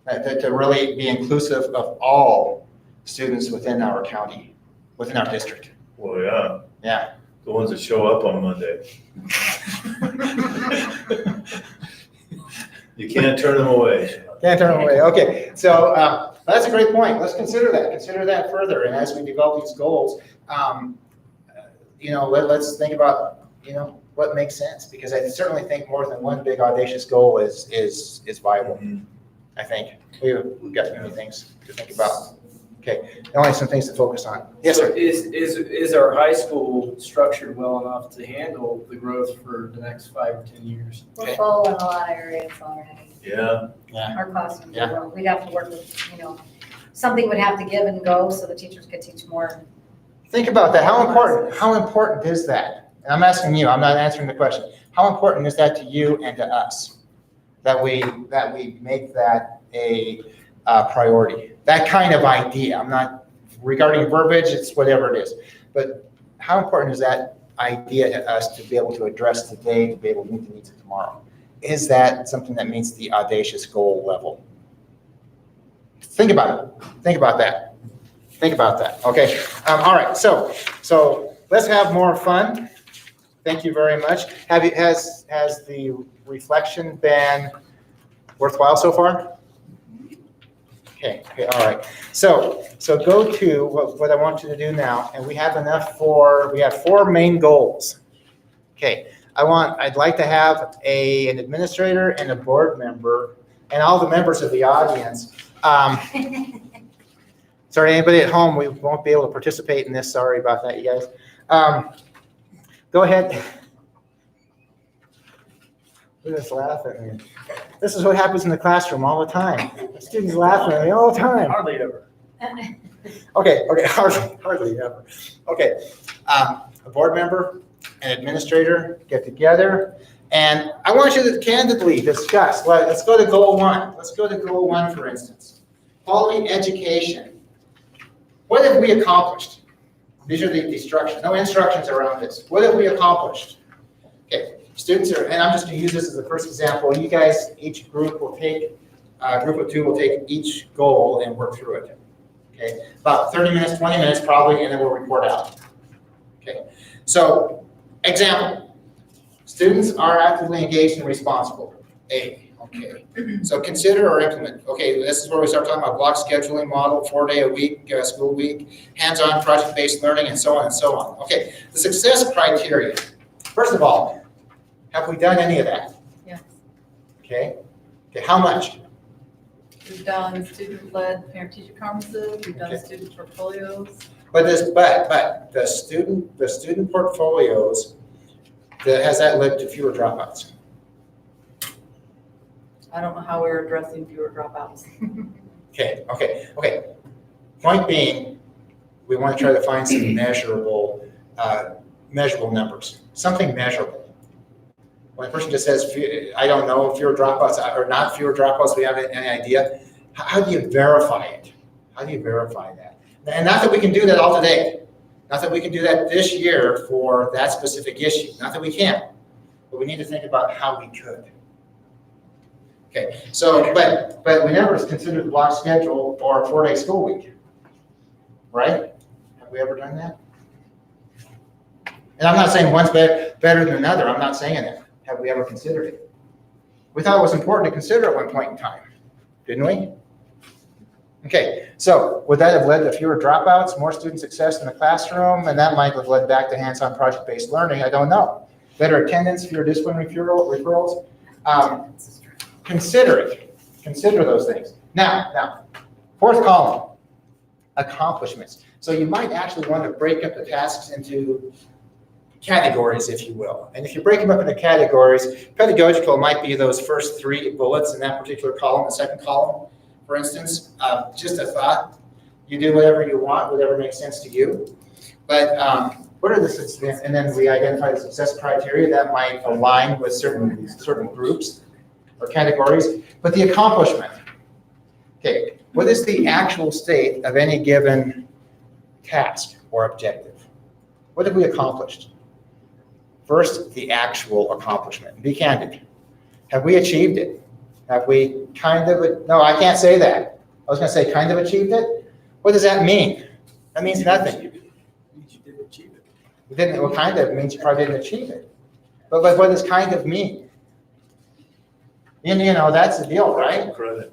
To really be inclusive of all students within our county, within our district. Well, yeah. Yeah. The ones that show up on Monday. You can't turn them away. Can't turn them away. Okay, so that's a great point. Let's consider that further. And as we develop these goals, let's think about, what makes sense. Because I certainly think more than one big audacious goal is viable. Mhm. I think we've got many things to think about. Okay, only some things to focus on. Yes, So sir. Is our high school structured well enough to handle the growth for the next 5 or 10 years? We're full in a lot of areas already. Yeah. Our classrooms Yeah. are, we'd have to work with, something would have to give and go so the teachers could teach more. Think about that. How important is that? And I'm asking you, I'm not answering the question. How important is that to you and to us? That we make that a priority? That kind of idea. I'm not, regarding verbiage, it's whatever it is. But how important is that idea to us to be able to address today, to be able to meet the needs of tomorrow? Is that something that meets the audacious goal level? Think about it. Think about that. Okay. All right. So let's have more fun. Thank you very much. Has the reflection been worthwhile so far? Okay. All right. So go to what I want you to do now, and we have 4 main goals. Okay. I'd like to have an administrator and a board member and all the members of the audience. Sorry, anybody at home, we won't be able to participate in this. Sorry about that, you guys. Go ahead. Look at us laughing at me. This is what happens in the classroom all the time. The students laughing at me all the time. Hardly ever. Okay, hardly ever. Okay, a board member, an administrator get together, and I want you to candidly discuss. Let's go to goal one. Let's go to goal one, for instance. Quality education. What have we accomplished? These are the instructions. No instructions around this. What have we accomplished? Okay, students are, and I'm just going to use this as the first example. You guys, each group will take, group of two will take each goal and work through it. Okay, about 30 minutes, 20 minutes probably, and then we'll report out. Okay, so example, students are actively engaged and responsible. A, okay. So consider or implement. Okay, this is where we start talking about block scheduling model, 4-day-a-week, school week, hands-on project-based learning, and so on and so on. Okay, the success criteria. First of all, have we done any of that? Yes. Okay, okay, how much? We've done student-led parent-teacher conferences, we've done Okay. student portfolios. But the student portfolios, has that led to fewer dropouts? I don't know how we're addressing fewer dropouts. Okay. Point being, we want to try to find some measurable numbers, something measurable. When a person just says, I don't know, fewer dropouts or not fewer dropouts, we have any idea. How do you verify it? How do you verify that? And not that we can do that all today. Not that we can do that this year for that specific issue. Not that we can't. But we need to think about how we could. Okay, so, but we never considered the block schedule or a 4-day school week, right? Have we ever done that? And I'm not saying one's better than another. I'm not saying that. Have we ever considered it? We thought it was important to consider at one point in time, didn't we? Okay, so would that have led to fewer dropouts, more student success in the classroom, and that might have led back to hands-on project-based learning? I don't know. Better attendance, fewer discipline referrals. Consider it. Consider those things. Now, fourth column, accomplishments. So you might actually want to break up the tasks into categories, if you will. And if you break them up into categories, pedagogical might be those first 3 bullets in that particular column, the second column, for instance. Just a thought. You do whatever you want, whatever makes sense to you. But what are the success? And then we identify the success criteria that might align with certain groups or categories. But the accomplishment. Okay, what is the actual state of any given task or objective? What have we accomplished? First, the actual accomplishment. Be candid. Have we achieved it? Have we no, I can't say that. I was going to say kind of achieved it. What does that mean? That means nothing. Means you didn't achieve it. It didn't, well, kind of means you probably didn't achieve it. But what does kind of mean? And, that's the deal, right? Credit.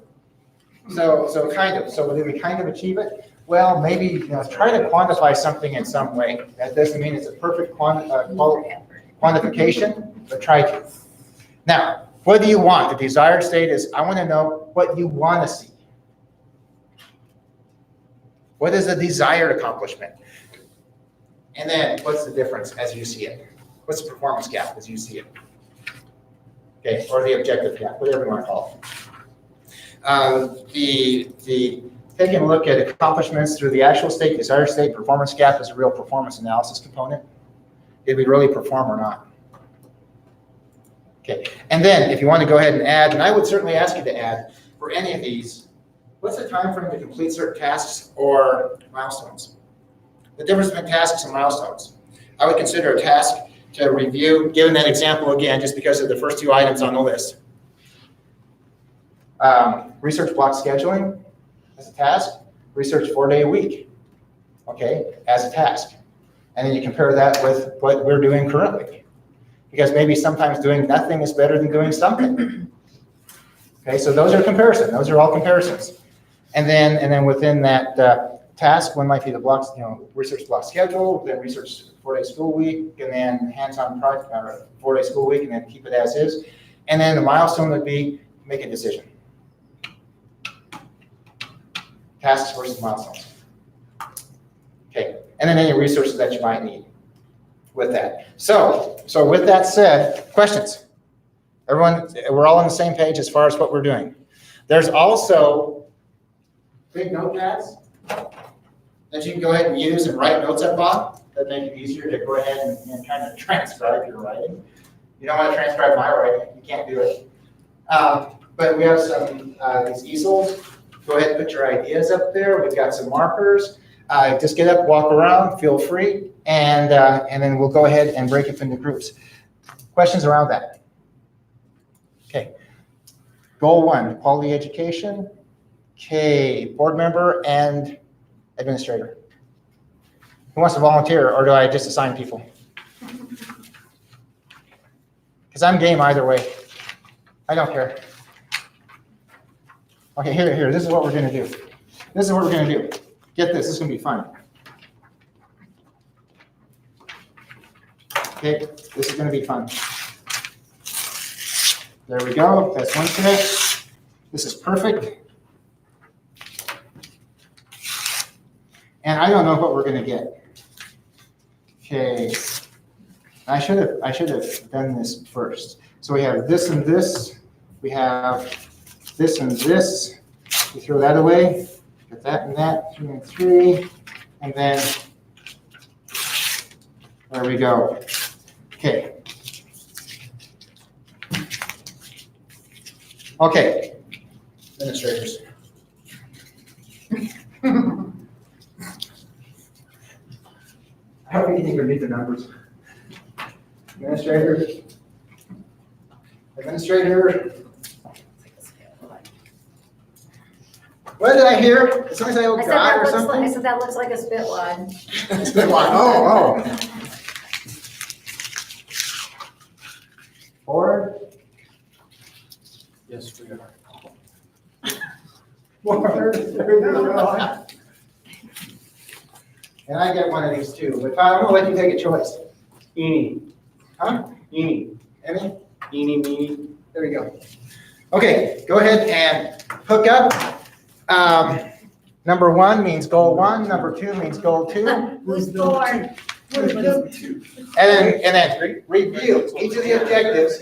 So kind of. So did we kind of achieve it? Well, maybe, try to quantify something in some way. That doesn't mean it's a perfect quantification, but try to. Now, what do you want? The desired state is, I want to know what you want to see. What is the desired accomplishment? And then what's the difference as you see it? What's the performance gap as you see it? Okay, or the objective gap, whatever you want to call it. Taking a look at accomplishments through the actual state, desired state, performance gap is a real performance analysis component. Did we really perform or not? Okay, and then if you want to go ahead and add, and I would certainly ask you to add, for any of these, what's the time frame to complete certain tasks or milestones? The difference between tasks and milestones. I would consider a task to review, given that example again, just because of the first 2 items on the list. Research block scheduling as a task, research 4-day-a-week, okay, as a task. And then you compare that with what we're doing currently. Because maybe sometimes doing nothing is better than doing something. Okay, so those are comparisons. Those are all comparisons. And then within that task, one might be the blocks, research block schedule, then research 4-day school week, and then hands-on project, 4-day school week, and then keep it as is. And then the milestone would be make a decision. Tasks versus milestones. Okay, and then any resources that you might need with that. So with that said, questions? Everyone, we're all on the same page as far as what we're doing. There's also big notepads that you can go ahead and use and write notes up on, that make it easier to go ahead and kind of transcribe your writing. You don't want to transcribe my writing, you can't do it. But we have some, these easels. Go ahead and put your ideas up there. We've got some markers. Just get up, walk around, feel free, and then we'll go ahead and break it into groups. Questions around that? Okay. Goal 1, quality education. Okay, board member and administrator. Who wants to volunteer, or do I just assign people? Because I'm game either way. I don't care. Okay, here, this is what we're gonna do. This is what we're gonna do. Get this is gonna be fun. Okay, this is gonna be fun. There we go, that's one commit. This is perfect. And I don't know what we're gonna get. Okay, I should have done this first. So we have this and this, we have this and this, we throw that away, get that and that, 3 and 3, and then there we go. Okay. Okay, administrators. How do we even read the numbers? Administrator. Administrator. What did I hear? Did somebody say, oh, I said God, that or looks like, something? I said that looks like a spit wad. Spit wad. Oh. 4. Yes, we are. 4. There we go. And I get one of these too, but I'm gonna let you take a choice. Eenie, Huh? eenie, Any? eenie, meenie. There we go. Okay, go ahead and hook up. Number 1 means goal 1, number 2 means goal 2. Who's bored? And then review each of the objectives.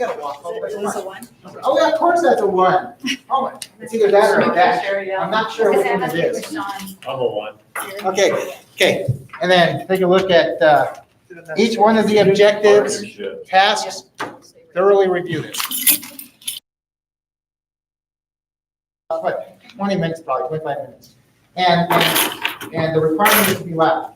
Oh, yeah, of course that's a 1. Oh, it's either that or a dash. I'm not sure which one it is. I'm a 1. Okay, and then take a look at each one of the objectives, Partnership. tasks, thoroughly review it. What, 20 minutes probably, 25 minutes. And the requirement is to be loud.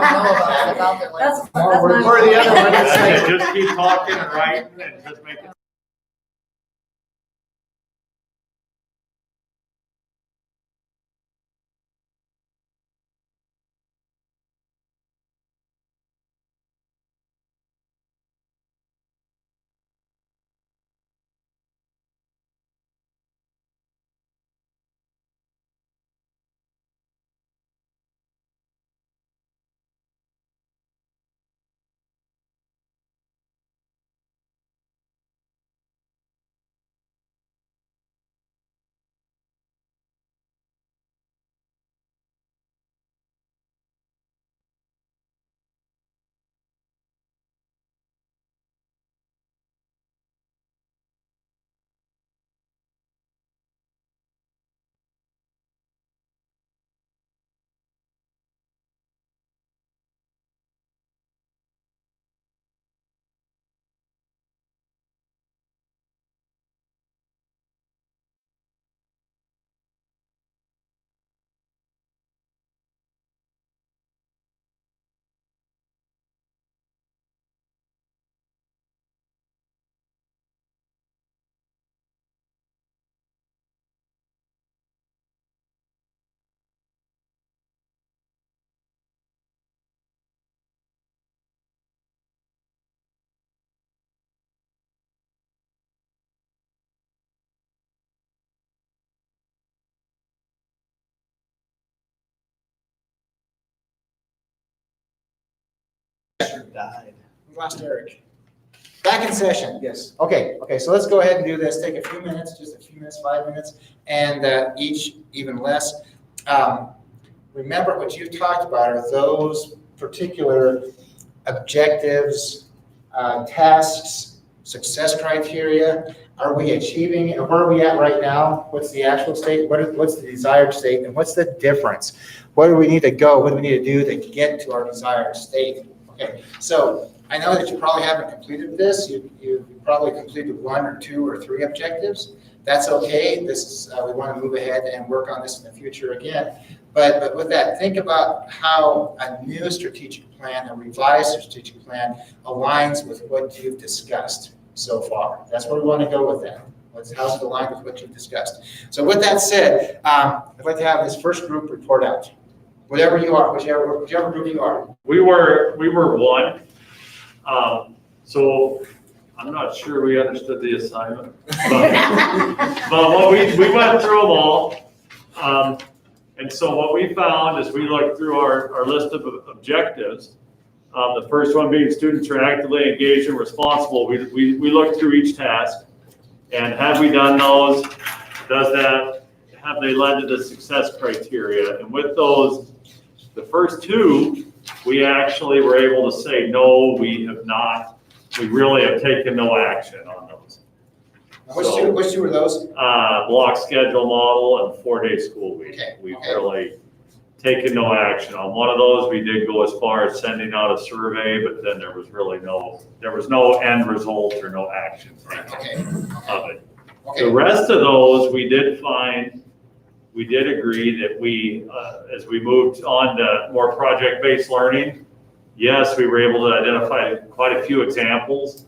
know about it, about it like. That's Or my. or the other one is That's like, it. Just keep talking and writing and just make it. we lost Eric. Back in session, yes. Okay, so let's go ahead and do this. Take a few minutes, just a few minutes, 5 minutes, and each even less. Remember what you've talked about are those particular objectives, tasks, success criteria. Are we achieving, and where are we at right now? What's the actual state? What's the desired state? And what's the difference? Where do we need to go? What do we need to do to get to our desired state? Okay, so I know that you probably haven't completed this. You probably completed 1 or 2 or 3 objectives. That's okay. This is, we want to move ahead and work on this in the future again. But with that, think about how a new strategic plan, a revised strategic plan, aligns with what you've discussed so far. That's where we want to go with that. How's it aligned with what you've discussed? So with that said, I'd like to have this first group report out. Whatever you are, whichever group you are. We were one. So I'm not sure we understood the assignment. But what we went through them all. And so what we found is we looked through our list of objectives. The first one being students are actively engaged and responsible. We looked through each task, and have we done those? Have they led to the success criteria? And with those, the first 2, we actually were able to say, no, we have not. We really have taken no action on those. Which two were those? Block schedule model and 4-day school week. Okay, We've okay. really taken no action on one of those. We did go as far as sending out a survey, but then there was no end result or no action taken of it. The rest of those, we did agree that we, as we moved on to more project-based learning, yes, we were able to identify quite a few examples.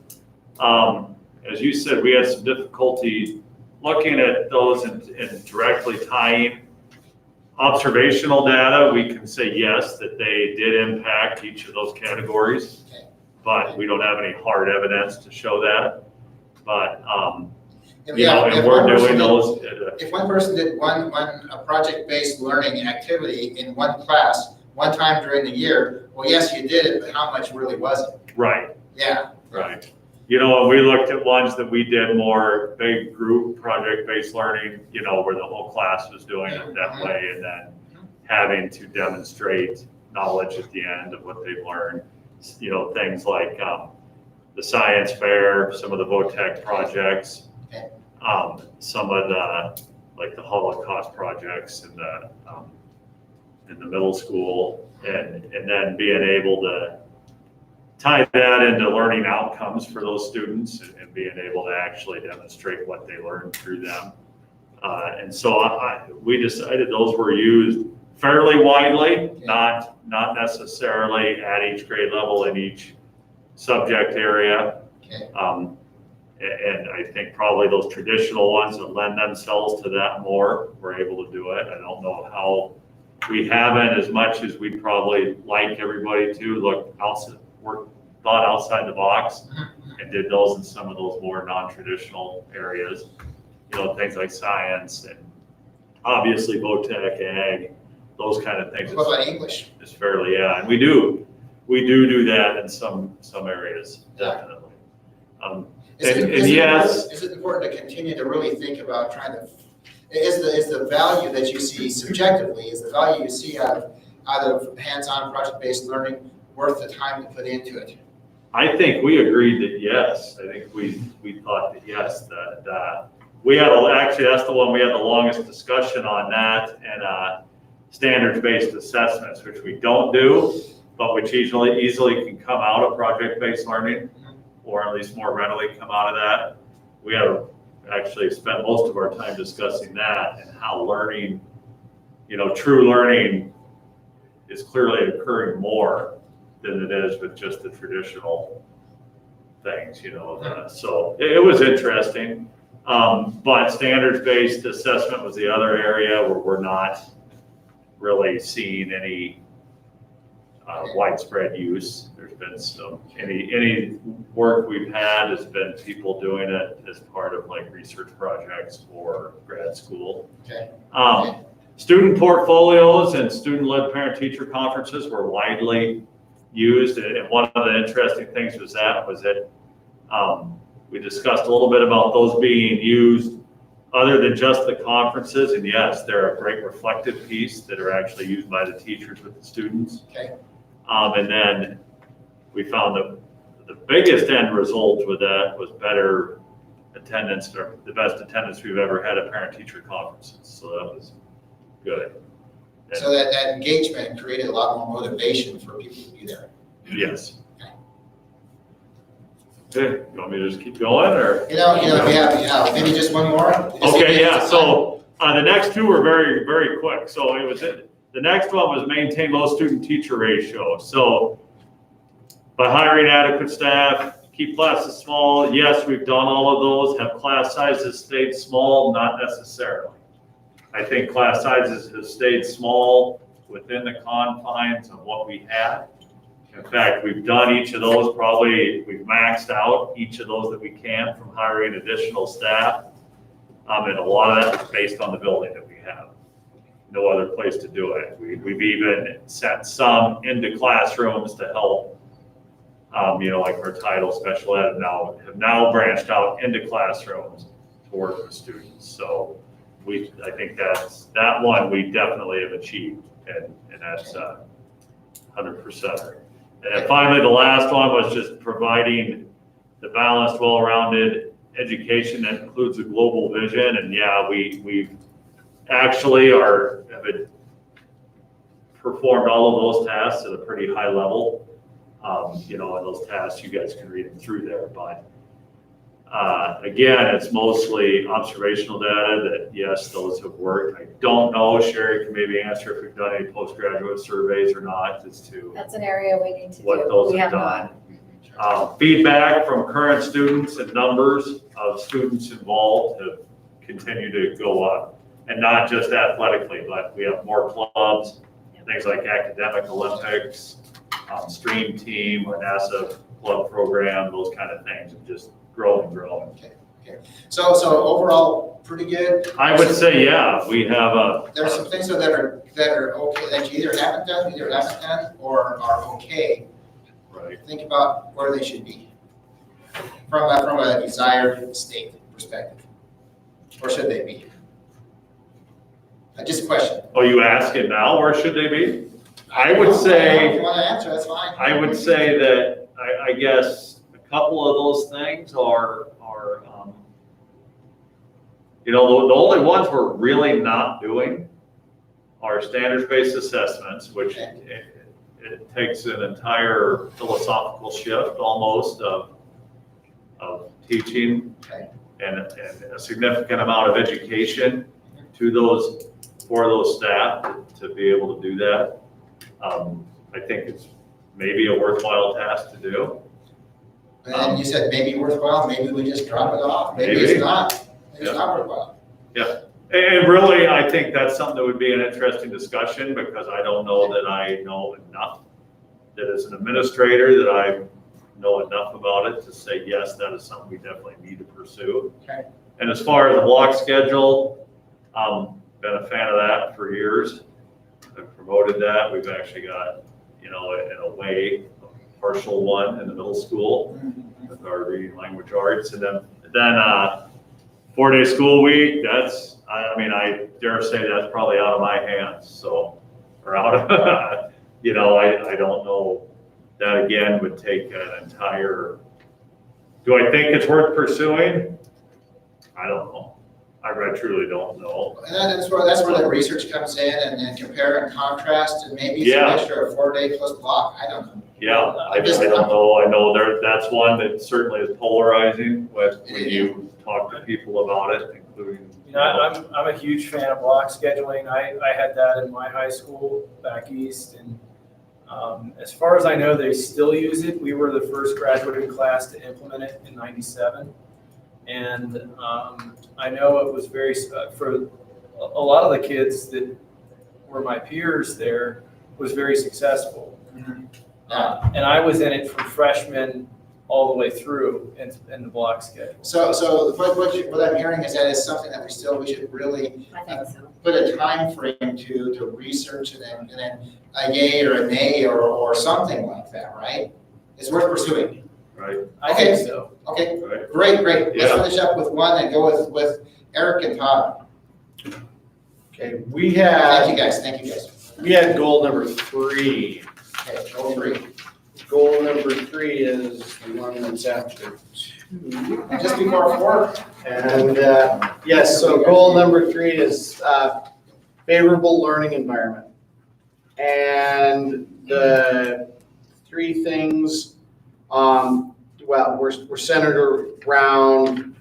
As you said, we had some difficulty looking at those and directly tying observational data. We can say yes, that they did impact each of those categories, but we don't have any hard evidence to show that. But and we're doing those. If one person did a project-based learning activity in one class, one time during the year, well, yes, you did it, but how much really was it? Right. Yeah. Right. And we looked at ones that we did more big group project-based learning, where the whole class was doing it that way, and then having to demonstrate knowledge at the end of what they've learned. Things like the science fair, some of the VOTEC projects, some of the Holocaust projects in the middle school, and then being able to tie that into learning outcomes for those students and being able to actually demonstrate what they learned through them. And so we decided those were used fairly widely, not necessarily at each grade level in each subject area. Okay. And I think probably those traditional ones that lend themselves to that more, we're able to do it. I don't know how, we haven't as much as we'd probably like everybody to look outside, thought outside the box and did those in some of those more non-traditional areas. You know, things like science and obviously VOTEC, ag, those kind of things. What about English? It's fairly, yeah, and we do that in some areas, definitely. Yes. Is it important to continue to really think about trying to, is the value that you see subjectively, is the value you see out of hands-on project-based learning worth the time to put into it? I think we agreed that yes. I think we thought that yes, that we had, actually that's the one we had the longest discussion on, that and standards-based assessments, which we don't do, but which easily can come out of project-based learning, or at least more readily come out of that. We have actually spent most of our time discussing that and how learning, you know, true learning is clearly occurring more than it is with just the traditional things, you know. So it was interesting. But standards-based assessment was the other area where we're not really seeing any widespread use. There's been some, any work we've had has been people doing it as part of like research projects or grad school. Okay. Student portfolios and student-led parent-teacher conferences were widely used, and one of the interesting things was that we discussed a little bit about those being used other than just the conferences, and yes, they're a great reflective piece that are actually used by the teachers with the students. Okay. And then we found that the biggest end result with that was better attendance, or the best attendance we've ever had at parent-teacher conferences. So that was good. So that engagement created a lot more motivation for people to be there. Yes. Okay, you want me to just keep going, or? You know, maybe just one more? Okay, yeah, so the next two were very, very quick. So it was, the next one was maintain low student-teacher ratio. So by hiring adequate staff, keep classes small. Yes, we've done all of those. Have class sizes stayed small? Not necessarily. I think class sizes have stayed small within the confines of what we had. In fact, we've done each of those, probably we've maxed out each of those that we can from hiring additional staff. And a lot of that is based on the building that we have. No other place to do it. We've even sent some into classrooms to help, you know, like our title special ed have now branched out into classrooms to work with students. So I think that one we definitely have achieved, and that's 100%. And then finally, the last one was just providing the balanced, well-rounded education that includes a global vision. And yeah, we've actually have performed all of those tasks at a pretty high level. You know, and those tasks, you guys can read them through there, but again, it's mostly observational data that, yes, those have worked. I don't know, Sherry can maybe answer if we've done any postgraduate surveys or not, as to That's an area we need to do. what those We have not. done. Feedback from current students and numbers of students involved have continued to go up, and not just athletically, but we have more clubs, things like academic Olympics, stream team, or NASA club program, those kind of things have just grown and grown. Okay. So overall, pretty good. I would say, yeah, we have There are some things that are okay, that you either haven't done, or are okay. right. Think about where they should be from a desired state perspective. Where should they be? Just a question. Oh, you ask it now, where should they be? I would say, If you want to answer, that's fine. I would say that, I guess, a couple of those things are you know, the only ones we're really not doing are standards-based assessments, which it takes an entire philosophical shift almost of teaching Okay. and a significant amount of education to those for those staff to be able to do that. I think it's maybe a worthwhile task to do. And then you said maybe worthwhile, maybe we just drop it off, maybe Maybe. it's not, maybe it's Yeah. not worthwhile. And really, I think that's something that would be an interesting discussion, because I don't know that I know enough, that as an administrator, that I know enough about it to say, yes, that is something we definitely need to pursue. Okay. And as far as the block schedule, been a fan of that for years. I've promoted that. We've actually got, in a way, a partial one in the middle school with our reading language arts. And then 4-day school week, that's, I dare say that's probably out of my hands, so, or out of, I don't know. That again would take an entire, do I think it's worth pursuing? I don't know. I truly don't know. And that's where the research comes in and compare and contrast, and maybe it's an Yeah. extra 4-day plus block, I don't know. Yeah, I don't know. I know that's one that certainly is polarizing when you talk to people about it, including. I'm a huge fan of block scheduling. I had that in my high school back east, and as far as I know, they still use it. We were the first graduating class to implement it in '97. And I know it was for a lot of the kids that were my peers there, was very successful. And I was in it from freshman all the way through in the block schedule. So what I'm hearing is that it's something that we should really I think so. put a time frame to research, and then a yay or a nay or something like that, right? It's worth pursuing. Right. I think so. Okay, Right. great. Let's Yeah. finish up with one and go with Eric and Todd. Okay, we Thank you guys. we had goal number 3. Okay, go three. Goal number 3 is the one that's after 2. Just before 4. And yes, so goal number 3 is favorable learning environment. And the 3 things, we're centered around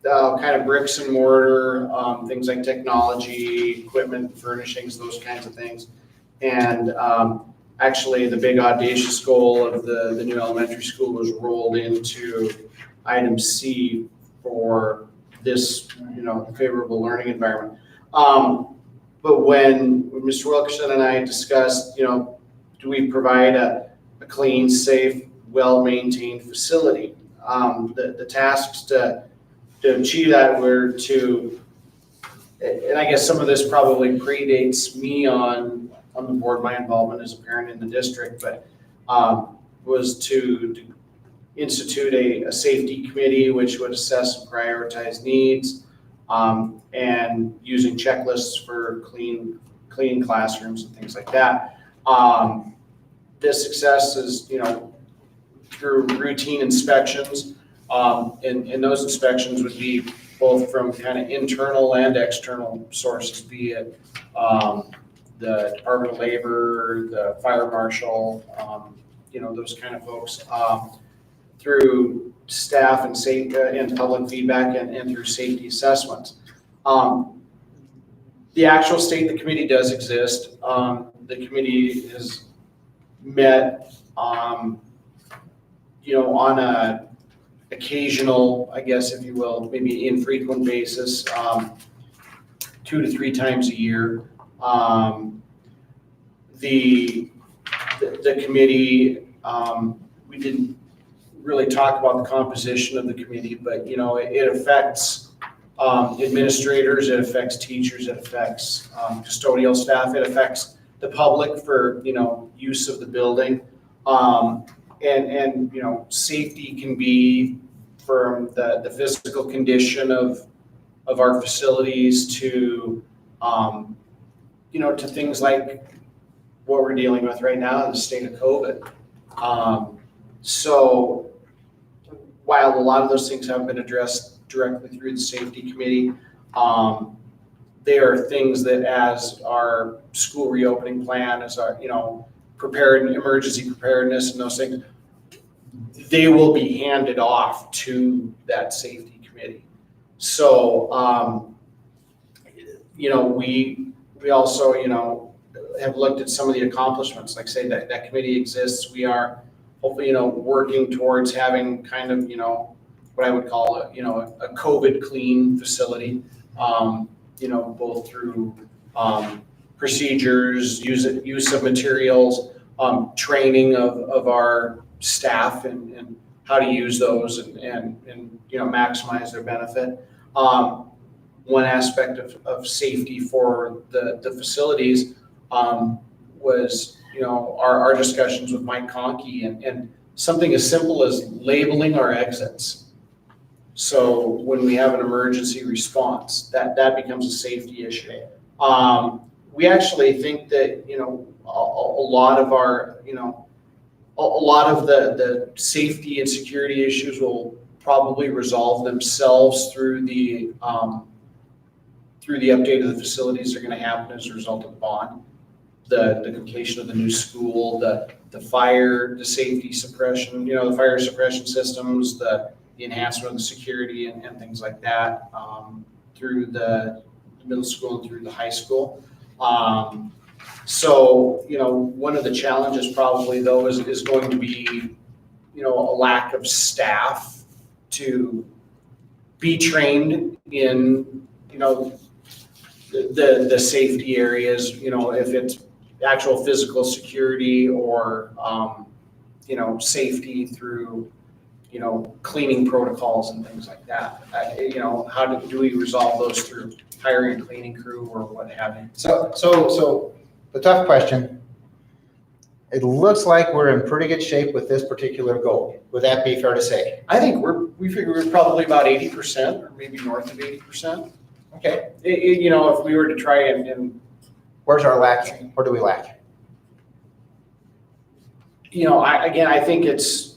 kind of bricks and mortar, things like technology, equipment, furnishings, those kinds of things. And actually, the big audacious goal of the new elementary school was rolled into item C for this, favorable learning environment. But when Mr. Wilkerson and I discussed, do we provide a clean, safe, well-maintained facility? The tasks to achieve that were to, and I guess some of this probably predates me on the board, my involvement as a parent in the district, but was to institute a safety committee which would assess and prioritize needs, and using checklists for clean classrooms and things like that. This success is, through routine inspections, and those inspections would be both from kind of internal and external sources, be it the Department of Labor, the fire marshal, those kind of folks, through staff and safety and public feedback and through safety assessments. The actual state, the committee does exist. The committee has met, on a occasional, I guess, if you will, maybe infrequent basis, 2 to 3 times a year. The committee, we didn't really talk about the composition of the committee, but it affects administrators, it affects teachers, it affects custodial staff, it affects the public for use of the building. And safety can be from the physical condition of our facilities to to things like what we're dealing with right now in the state of COVID. So while a lot of those things haven't been addressed directly through the safety committee, they are things that, as our school reopening plan, as our emergency preparedness and those things, they will be handed off to that safety committee. So We also, have looked at some of the accomplishments, like say that committee exists. We are hopefully, working towards having kind of, what I would call a COVID clean facility, both through, procedures, use of materials, training of our staff and how to use those and maximize their benefit. One aspect of safety for the facilities was, our discussions with Mike Conkey and something as simple as labeling our exits. So when we have an emergency response, that becomes a safety issue. We actually think that, a lot of our, a lot of the safety and security issues will probably resolve themselves through the update of the facilities that are going to happen as a result of the bond, the completion of the new school, the fire, the safety suppression, the fire suppression systems, the enhancement of the security and things like that, through the middle school and through the high school. So, one of the challenges probably though is going to be, a lack of staff to be trained in, the safety areas, if it's actual physical security or, safety through, cleaning protocols and things like that. How do we resolve those through hiring a cleaning crew or what have you? So the tough question, it looks like we're in pretty good shape with this particular goal. Would that be fair to say? I think we figure we're probably about 80% or maybe north of 80%. Okay. If we were to try and Where's our lacking? Where do we lack? I think it's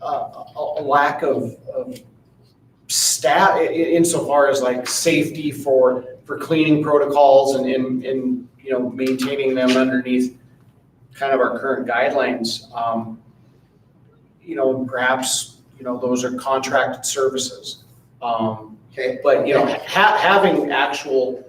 a lack of staff insofar as like safety for cleaning protocols and maintaining them underneath kind of our current guidelines. Perhaps those are contracted services. Okay. But having actual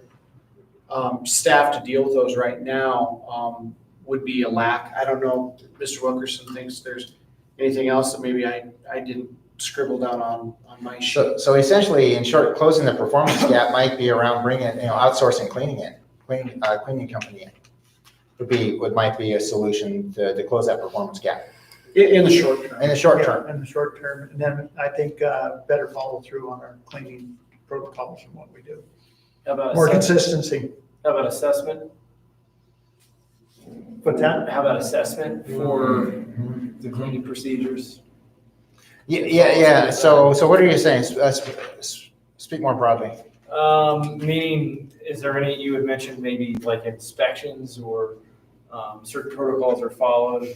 staff to deal with those right now would be a lack. I don't know if Mr. Wilkerson thinks there's anything else that maybe I didn't scribble down on my sheet. So essentially, in short, closing the performance gap might be around bringing, outsourcing cleaning company in. Might be a solution to close that performance gap In the short term. in the short term. In the short term, and then I think better follow through on our cleaning protocols and what we do. How about More assessment? consistency. How about assessment? What's that? How about assessment for the cleaning procedures? Yeah. So what are you saying? Speak more broadly. Meaning, is there any, you had mentioned maybe like inspections or certain protocols are followed.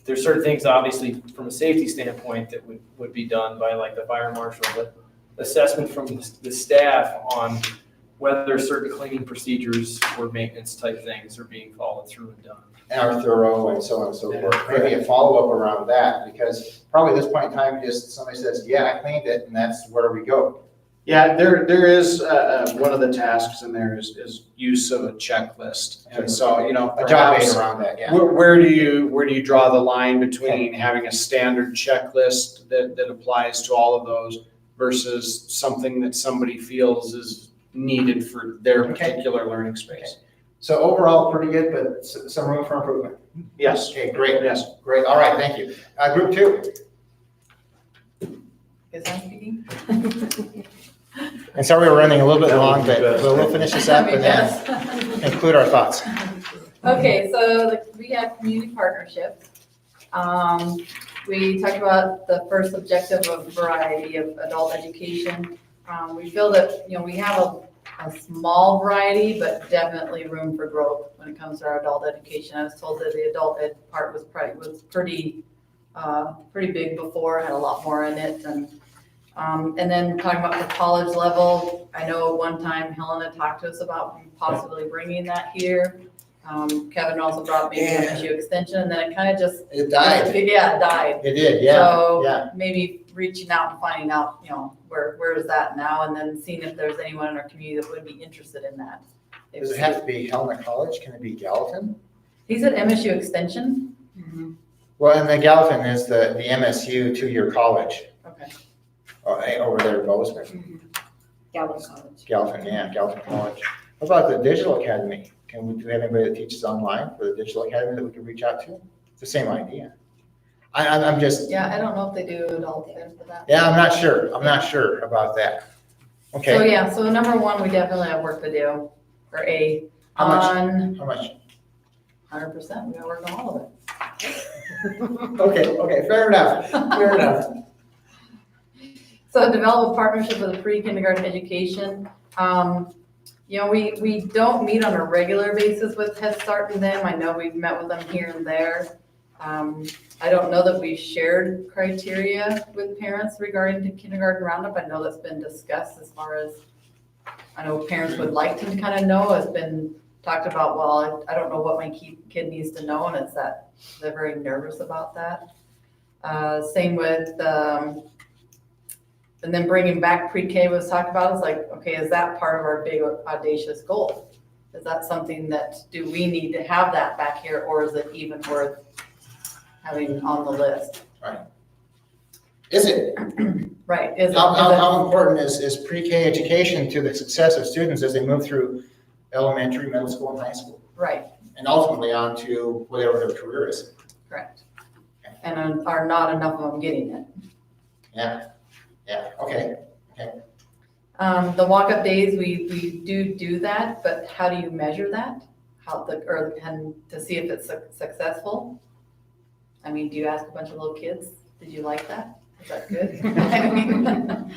There's certain things, obviously, from a safety standpoint that would be done by like the fire marshal, but assessment from the staff on whether certain cleaning procedures or maintenance type things are being followed through and done. And are thorough and so on and so forth. Maybe a follow-up around that, because probably at this point in time, just somebody says, yeah, I cleaned it, and that's where we go. Yeah, there is one of the tasks in there is use of a checklist, and so a job perhaps made around that, yeah. where do you draw the line between having a standard checklist that applies to all of those versus something that somebody feels is needed for their particular learning space? So overall, pretty good, but some room for improvement. Yes. Okay, great. Yes. Great. All right, thank you. Group two. Is that speaking? And sorry we're running a little bit That would long, be but best. we'll finish this up and then conclude our thoughts. Okay, so we have community partnership. We talked about the first objective of variety of adult education. We feel that, we have a small variety, but definitely room for growth when it comes to our adult education. I was told that the adult ed part was pretty big before, had a lot more in it. And then talking about the college level, I know one time Helena talked to us about possibly bringing that here. Kevin also brought maybe an issue extension, and then it kind of just. It died. Yeah, it died. It did, yeah. So maybe reaching out and finding out, where is that now, and then seeing if there's anyone in our community that would be interested in that. Does it have to be Helena College? Can it be Gallatin? He's at MSU Extension. Well, and then Gallatin is the MSU two-year college Okay. over there in Bozeman. Gallup College. Gallatin College. What about the Digital Academy? Do we have anybody that teaches online for the Digital Academy that we can reach out to? It's the same idea. I'm just, Yeah, I don't know if they do adult there for that. yeah, I'm not sure. I'm not sure about that. So Okay, yeah, so number one, we definitely have work to do, or A, How much? on how much? 100%, we gotta work on all of it. Okay, fair enough, fair enough. So develop a partnership with a pre-kindergarten education. We don't meet on a regular basis with Head Start and them. I know we've met with them here and there. I don't know that we've shared criteria with parents regarding the kindergarten roundup. I know that's been discussed as far as, I know parents would like to kind of know. It's been talked about, well, I don't know what my kid needs to know, and it's that they're very nervous about that. Same with, and then bringing back pre-K was talked about. It's like, okay, is that part of our big audacious goal? Is that something that, do we need to have that back here, or is it even worth having on the list? Is it? Right, is it? How important is pre-K education to the success of students as they move through elementary, middle school, and high school? Right, And ultimately on to whatever their career is. correct. And are not enough of them getting it. Yeah, okay. The walk-up days, we do that, but how do you measure that? And to see if it's successful? I mean, do you ask a bunch of little kids, did you like that? Is that good? I mean,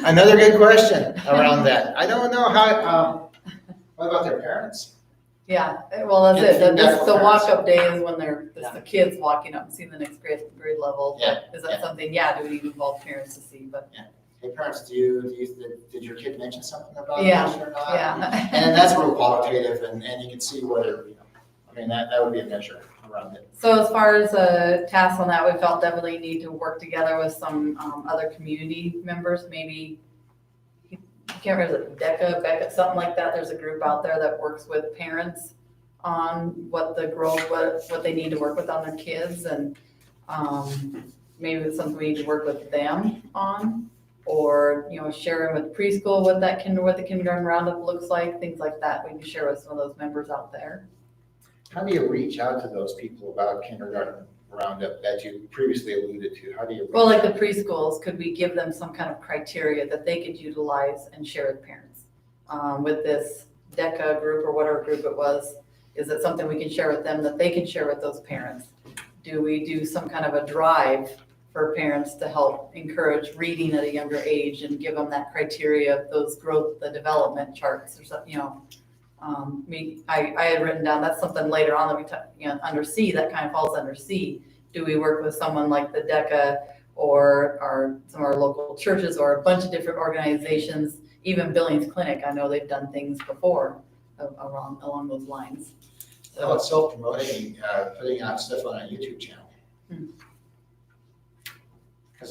Another good question around that. I don't know how, what about their parents? yeah, well, that's Get it. The feedback from parents. walk-up day is when it's the kids walking up and seeing the next grade level. Yeah, Is that yeah. something, do we need to involve parents to see, but, Hey, parents, did your kid mention something about Yeah, this or not? yeah. And that's real qualitative and you can see whether, that would be a measure around it. So as far as tasks on that, we felt definitely need to work together with some other community members, maybe, I can't remember, is it Becca, something like that. There's a group out there that works with parents on what they need to work with on their kids, and maybe it's something we need to work with them on, or, sharing with preschool what the kindergarten roundup looks like, things like that. We can share with some of those members out there. How do you reach out to those people about kindergarten roundup that you previously alluded to? How do you? Well, like the preschools, could we give them some kind of criteria that they could utilize and share with parents? With this DECA group or whatever group it was, is it something we can share with them that they can share with those parents? Do we do some kind of a drive for parents to help encourage reading at a younger age and give them that criteria of those the development charts or something, I had written down, that's something later on that we talk, under C, that kind of falls under C. Do we work with someone like the DECA or some of our local churches or a bunch of different organizations, even Billings Clinic, I know they've done things before along those lines. How about self-promoting, putting out stuff on a YouTube channel?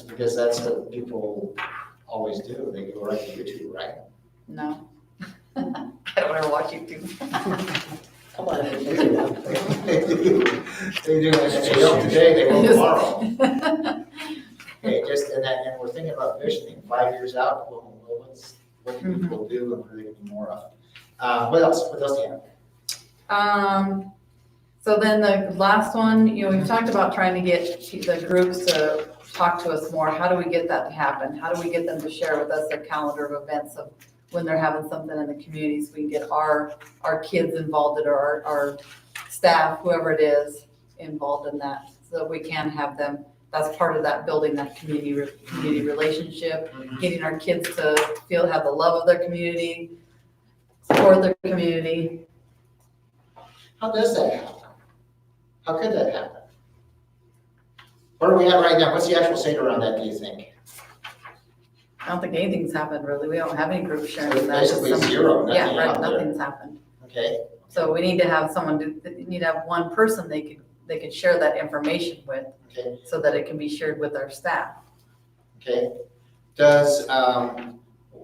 Because that's what people always do. They go right to YouTube, right? No. I don't ever watch YouTube. Come on. They do. If they don't today, they will tomorrow. Okay, and we're thinking about visioning 5 years out. Well, what can people do and what are they going to do more of? What else? What else do you have? So then the last one, we've talked about trying to get the groups to talk to us more. How do we get that to happen? How do we get them to share with us their calendar of events of when they're having something in the community, so we can get our kids involved in, or our staff, whoever it is, involved in that, so that we can have them. That's part of that, building that community relationship, getting our kids to have the love of their community, support their community. How does that happen? How could that happen? Where are we at right now? What's the actual state around that, do you think? I don't think anything's happened really. We don't have any group sharing. So basically zero, Yeah, nothing right, out there. nothing's happened. Okay, So we need to have one person they could share that information with, okay, so that it can be shared with our staff. okay. Does,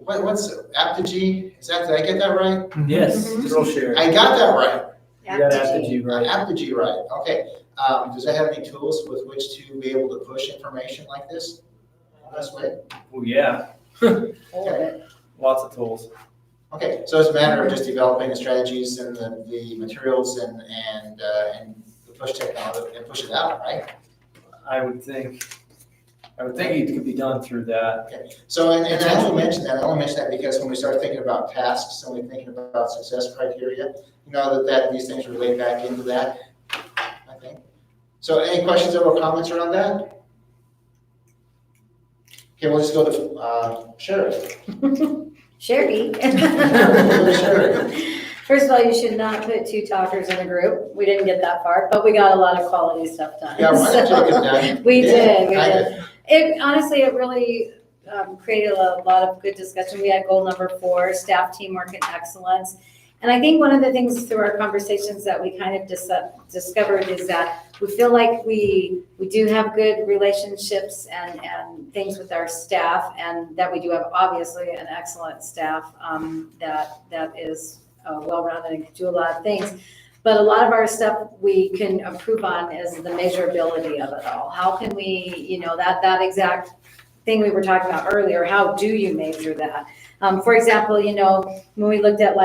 what's Apogee? Did I get that right? Yes, Mhm. Skillshare. I got that right. You got Apogee right. Apogee, right, okay. Does that have any tools with which to be able to push information like this? This way? Well, yeah, All of it. lots of tools. Okay, so it's a matter of just developing the strategies and the materials and the push technology and push it out, right? I would think it could be done through that. Okay, so and I only mention that because when we start thinking about tasks and we're thinking about success criteria, you know, that these things relate back into that, I think. So any questions or comments around that? Okay, we'll just go to Sheriff. Sherry. Sherry. First of all, you should not put two talkers in a group. We didn't get that far, but we got a lot of quality stuff done. Yeah, why don't So- you get it done? We did, we I did. Honestly, it really created a lot of good discussion. We had goal number 4, staff teamwork and excellence. And I think one of the things through our conversations that we kind of discovered is that we feel like we do have good relationships and things with our staff, and that we do have obviously an excellent staff that is well-rounded and can do a lot of things. But a lot of our stuff we can improve on is the measurability of it all. How can we, that exact thing we were talking about earlier, how do you measure that? For example, when we looked at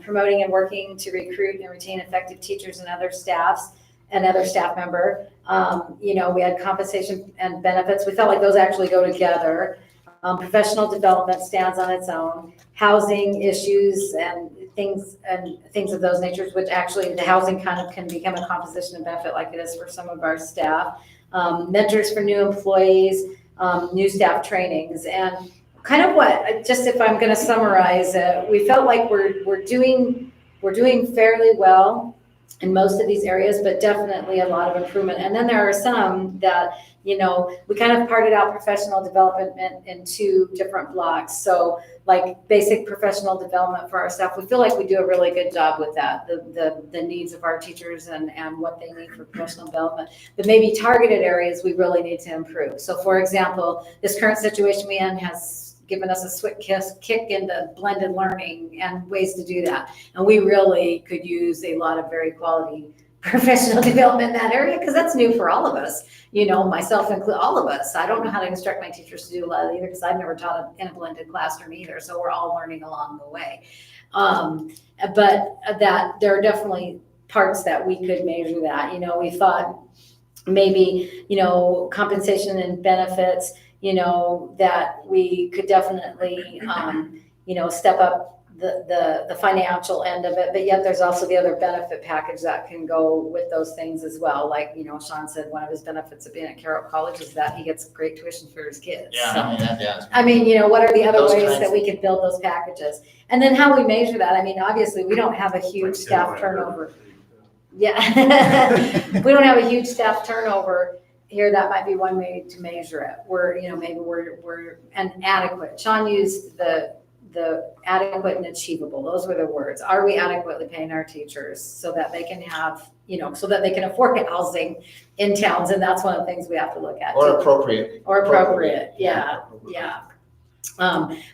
promoting and working to recruit and retain effective teachers and other staff member, we had compensation and benefits. We felt like those actually go together. Professional development stands on its own. Housing issues and things of those natures, which actually the housing kind of can become a composition and benefit like it is for some of our staff. Mentors for new employees, new staff trainings, and kind of just if I'm going to summarize it, we felt like we're doing fairly well in most of these areas, but definitely a lot of improvement. And then there are some that, we kind of parted out professional development in 2 different blocks. So like basic professional development for our staff, we feel like we do a really good job with that, the needs of our teachers and what they need for professional development. But maybe targeted areas we really need to improve. So for example, this current situation we in has given us a swift kick into blended learning and ways to do that. And we really could use a lot of very quality professional development in that area, because that's new for all of us, myself include all of us. I don't know how to instruct my teachers to do a lot of it either, because I've never taught in a blended classroom either. So we're all learning along the way. But that there are definitely parts that we could measure that. We thought maybe, compensation and benefits, that we could definitely, step up the financial end of it, but yet there's also the other benefit package that can go with those things as well. Like, Sean said, one of his benefits of being at Carroll College is that he gets great tuition for his kids. So, what are the other Those ways kinds that we can build those packages? And then how we measure that, obviously, we don't have a huge staff turnover. Yeah. We don't have a huge staff turnover here. That might be one way to measure it. Maybe we're adequate. Sean used the adequate and achievable. Those were the words. Are we adequately paying our teachers so that they can have, so that they can afford housing in towns? And that's one of the things we have to look at. Or appropriate. Yeah.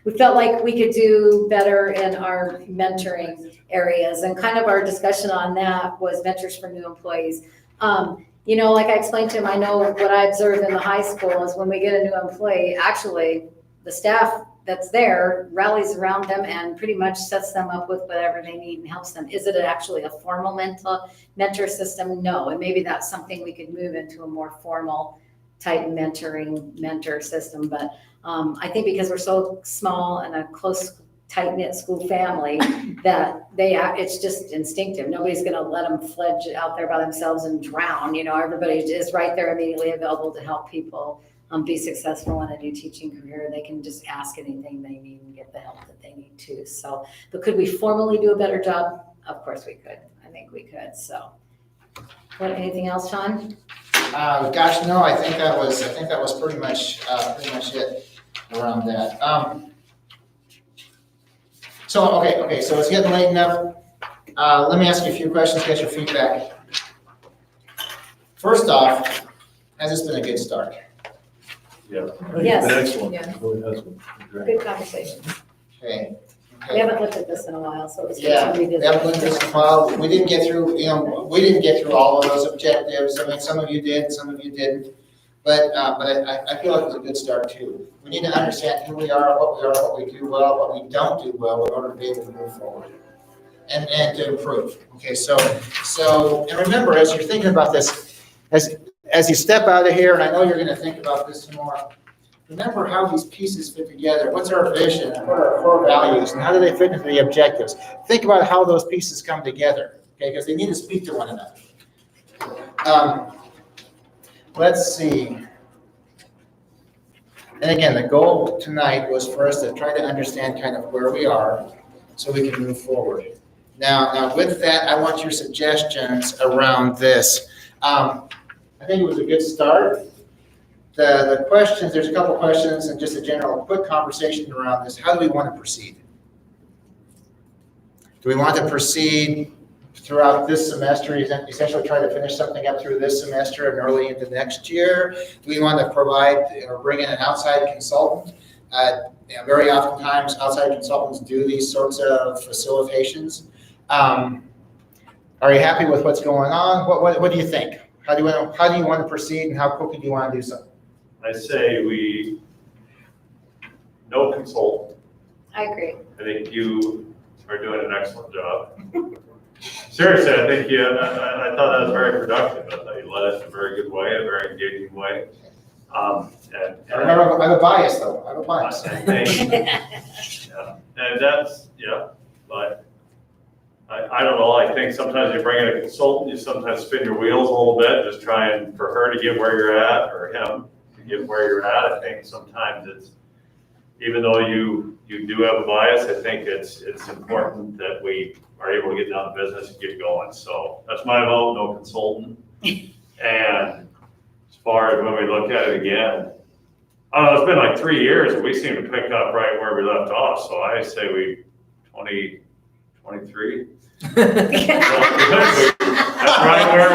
We felt like we could do better in our mentoring areas, and kind of our discussion on that was mentors for new employees. Like I explained to him, I know what I observe in the high school is when we get a new employee, actually the staff that's there rallies around them and pretty much sets them up with whatever they need and helps them. Is it actually a formal mentor system? No. And maybe that's something we could move into a more formal type mentor system. But I think because we're so small and a close, tight-knit school family, that it's just instinctive. Nobody's going to let them fledge out there by themselves and drown. Everybody is right there immediately available to help people be successful in a new teaching career. They can just ask anything they need and get the help that they need too. So, but could we formally do a better job? Of course we could. I think we could. So, anything else, Sean? Gosh, no, I think that was pretty much it around that. So it's getting late enough. Let me ask you a few questions, get your feedback. First off, has this been a good start? Yeah. Yes. It's been excellent. Yeah. It really has been. Great. Good conversation. Okay. We haven't looked at this in a while, so it's good Yeah, to we revisit. haven't looked at this in a while. We didn't get through, we didn't get through all of those objectives. I mean, some of you did, some of you didn't. But I feel like it's a good start too. We need to understand who we are, what we do well, what we don't do well in order to be able to move forward and to improve. Okay, so, and remember, as you're thinking about this, as you step out of here, and I know you're gonna think about this some more, remember how these pieces fit together. What's our vision? What are our core values? And how do they fit into the objectives? Think about how those pieces come together, okay? Because they need to speak to one another. Let's see. And again, the goal tonight was for us to try to understand kind of where we are so we can move forward. Now with that, I want your suggestions around this. I think it was a good start. The questions, there's a couple questions and just a general quick conversation around this. How do we want to proceed? Do we want to proceed throughout this semester, essentially try to finish something up through this semester and early into next year? Do we want to provide or bring in an outside consultant? Very oftentimes, outside consultants do these sorts of facilitations. Are you happy with what's going on? What do you think? How do you want to proceed, and how quickly do you want to do so? I say no consultant. I agree. I think you are doing an excellent job. Seriously, I think I thought that was very productive. I thought you led us in a very good way, a very engaging way. Remember, I have a bias though. I have a bias. I think, yeah, and that's, yeah, but I don't know. I think sometimes you bring in a consultant, you sometimes spin your wheels a little bit, just trying for her to get where you're at or him to get where you're at. I think sometimes it's, even though you do have a bias, I think it's important that we are able to get down to business and get going. So that's my vote, no consultant. And as far as when we look at it again, I don't know, it's been like 3 years and we seem to pick up right where we left off. So I say 2023. That's right where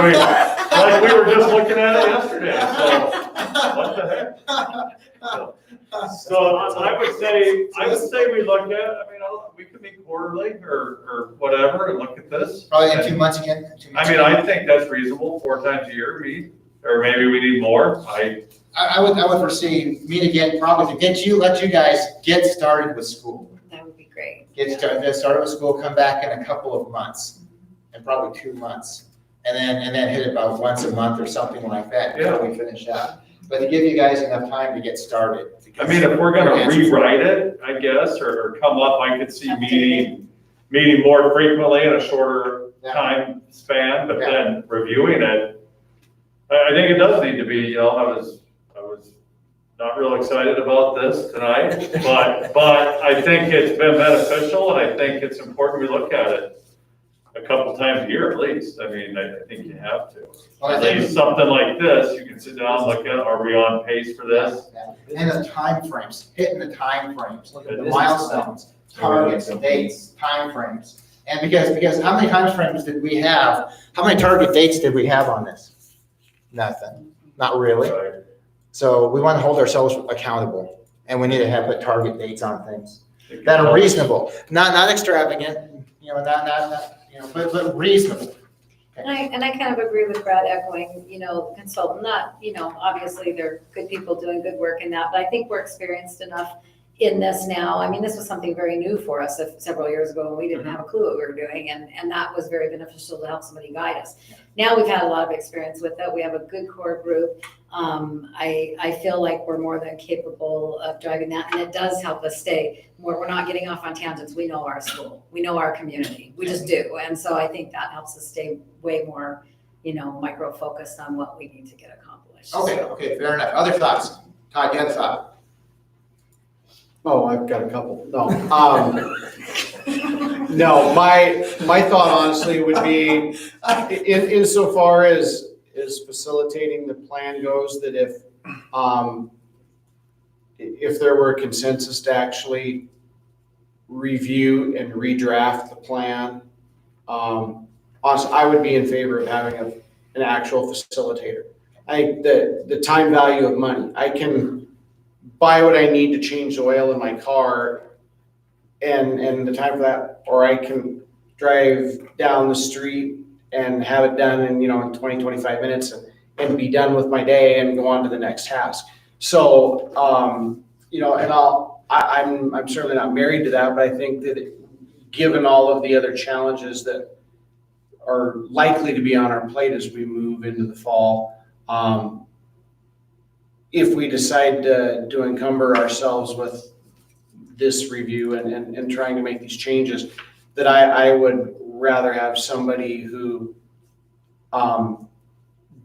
like we were just looking at it yesterday. So what the heck? So I would say we look at, we could meet quarterly or whatever and look at this. Probably in 2 months again. I think that's reasonable, 4 times a year meet, or maybe we need more. I would foresee meet again probably to let you guys get started with school. That would be great. Get started with school, come back in a couple of months, and probably 2 months. And then hit about once a month or something like that until we finish up. But to give you guys enough time to get started. If we're gonna rewrite it, I guess, or come up, I could see meeting more frequently in a shorter time span, but then reviewing it. I think it does need to be, I was not real excited about this tonight, but I think it's been beneficial and I think it's important we look at it a couple times a year at least. I think you have to. At least something like this, you can sit down and look at, are we on pace for this? And the time frames, hitting the time frames, the milestones, targets, dates, time frames. And because how many time frames did we have? How many target dates did we have on this? Nothing, not really. Right. So we want to hold ourselves accountable, and we need to have target dates on things that are reasonable, not extravagant, but reasonable. And I kind of agree with Brad echoing, consultant, not, obviously they're good people doing good work in that, but I think we're experienced enough in this now. This was something very new for us several years ago, and we didn't have a clue what we were doing, and that was very beneficial to help somebody guide us. Now we've had a lot of experience with it. We have a good core group. I feel like we're more than capable of driving that, and it does help us stay more. We're not getting off on tangents. We know our school. We know our community. We just do. And so I think that helps us stay way more, micro-focused on what we need to get accomplished. Okay, fair enough. Other thoughts? Todd, you have a thought? Oh, I've got a couple. No. No, my thought honestly would be insofar as facilitating the plan goes, that if there were consensus to actually review and redraft the plan, honestly, I would be in favor of having an actual facilitator. The time value of money. I can buy what I need to change the oil in my car and the time for that, or I can drive down the street and have it done in, in 20, 25 minutes and be done with my day and go on to the next task. So, and I'm certainly not married to that, but I think that given all of the other challenges that are likely to be on our plate as we move into the fall, if we decide to encumber ourselves with this review and trying to make these changes, that I would rather have somebody who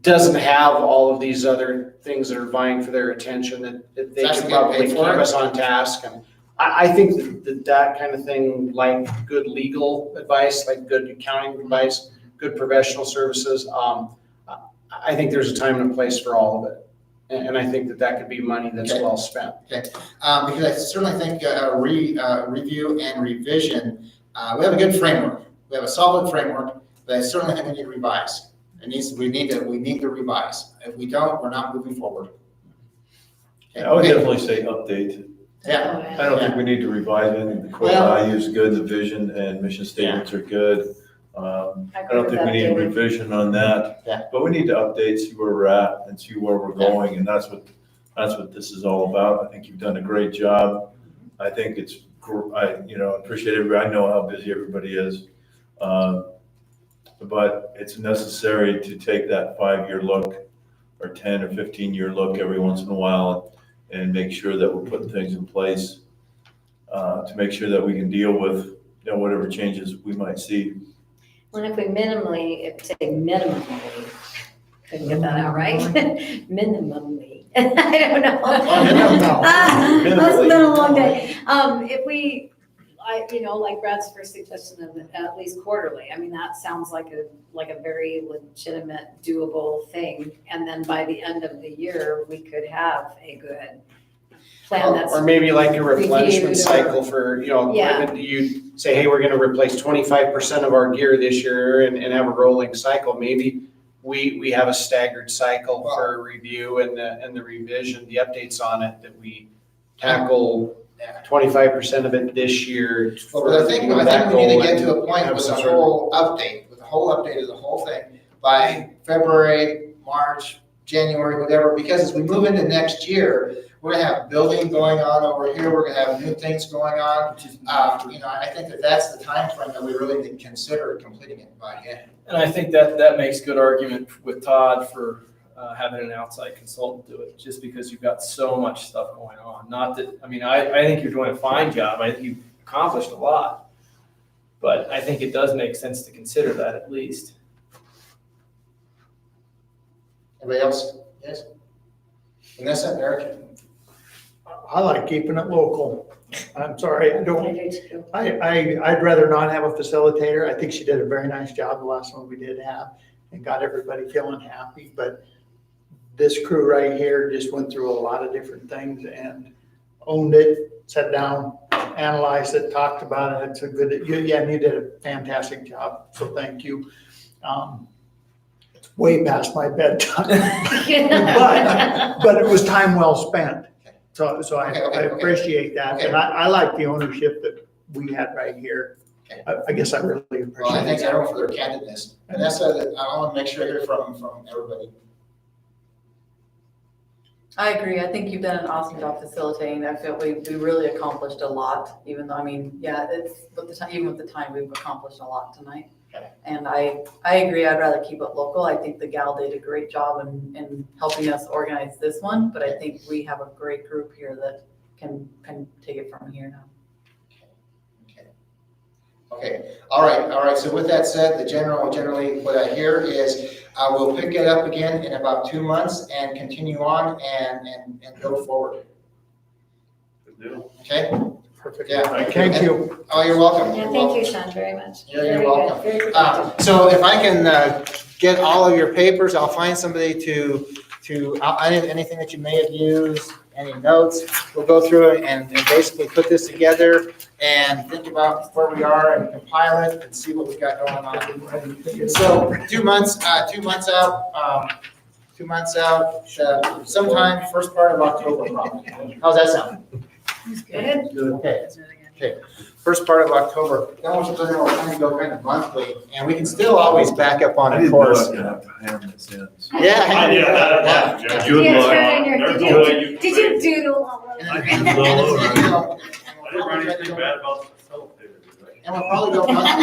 doesn't have all of these other things that are vying for their attention, that they That's can to get probably paid keep for it. us on task. And I think that kind of thing, like good legal advice, like good accounting advice, good professional services, I think there's a time and a place for all of it. And I think that could be money that's Okay. well spent. Because I certainly think review and revision, we have a good framework. We have a solid framework, but I certainly think we need to revise. We need to revise. If we don't, we're not moving forward. Okay. I would definitely say update. Yeah, I don't think we need to revise it. The core Well- values good, the vision and mission statements are good. I don't think we need a revision on that. Yeah. But we need to update, see where we're at and see where we're going, and that's what this is all about. I think you've done a great job. I think I appreciate everybody. I know how busy everybody is. But it's necessary to take that 5-year look or 10 or 15-year look every once in a while and make sure that we're putting things in place to make sure that we can deal with whatever changes we might see. Well, if we minimally, couldn't get that out right, minimally, I don't know. Must have been a long day. If we, like Brad's first suggestion of at least quarterly, I mean, that sounds like a very legitimate, doable thing. And then by the end of the year, we could have a good plan that's. Or maybe like a replenishment reviewed or- cycle for, Yeah. equipment. You say, hey, we're gonna replace 25% of our gear this year and have a rolling cycle. Maybe we have a staggered cycle for review and the revision, the updates on it, that we tackle 25% of it this year. well, but I think we need to get to a point with a whole update, of the whole thing by February, March, January, whatever, because as we move into next year, we're gonna have building going on over here, we're gonna have new things going on. I think that's the time frame that we really need to consider completing it by. Yeah. And I think that makes good argument with Todd for having an outside consultant do it, just because you've got so much stuff going on. Not that, I think you're doing a fine job. I think you've accomplished a lot. But I think it does make sense to consider that at least. Anybody else? Yes? Vanessa, Eric? I like keeping it local. I'm sorry, I don't, I do too. I'd rather not have a facilitator. I think she did a very nice job the last one we did have and got everybody feeling happy. But this crew right here just went through a lot of different things and owned it, sat down, analyzed it, talked about it. It's a good, you did a fantastic job. So thank you. It's way past my bedtime, but it was time well spent. So I Okay. appreciate that. Okay. And I like the ownership that we had right here. Okay. I guess I really Well, I appreciate thank it. everyone for their candidness. Vanessa, I want to make sure I hear from everybody. I agree. I think you've done an awesome job facilitating. I feel we really accomplished a lot, even though, even with the time, we've accomplished a lot tonight. Okay. And I agree. I'd rather keep it local. I think the gal did a great job in helping us organize this one, but I think we have a great group here that can take it from here now. Okay, all right. So with that said, generally what I hear is we'll pick it up again in about 2 months and continue on and go forward. Good deal. Okay? Perfect. Yeah. Thank you. Oh, you're welcome. Yeah, thank you, Sean, very much. Yeah, you're Very good, welcome. very productive. So if I can get all of your papers, I'll find somebody to anything that you may have used, any notes, we'll go through it and basically put this together and think about where we are and compile it and see what we've got going on. So 2 months out, 2 months out, sometime first part of October probably. How's that sound? Good. Okay. Okay, first part of October, then we're trying to go kind of monthly, and we can still always back up on I a didn't know course. I could have to hammer this in. Yeah. Yeah. Good Yeah, luck. turn in your- They're did good. you- Did you doodle all over? And I did a little over. then, I didn't run anything bad about the facilitator. and we'll probably go monthly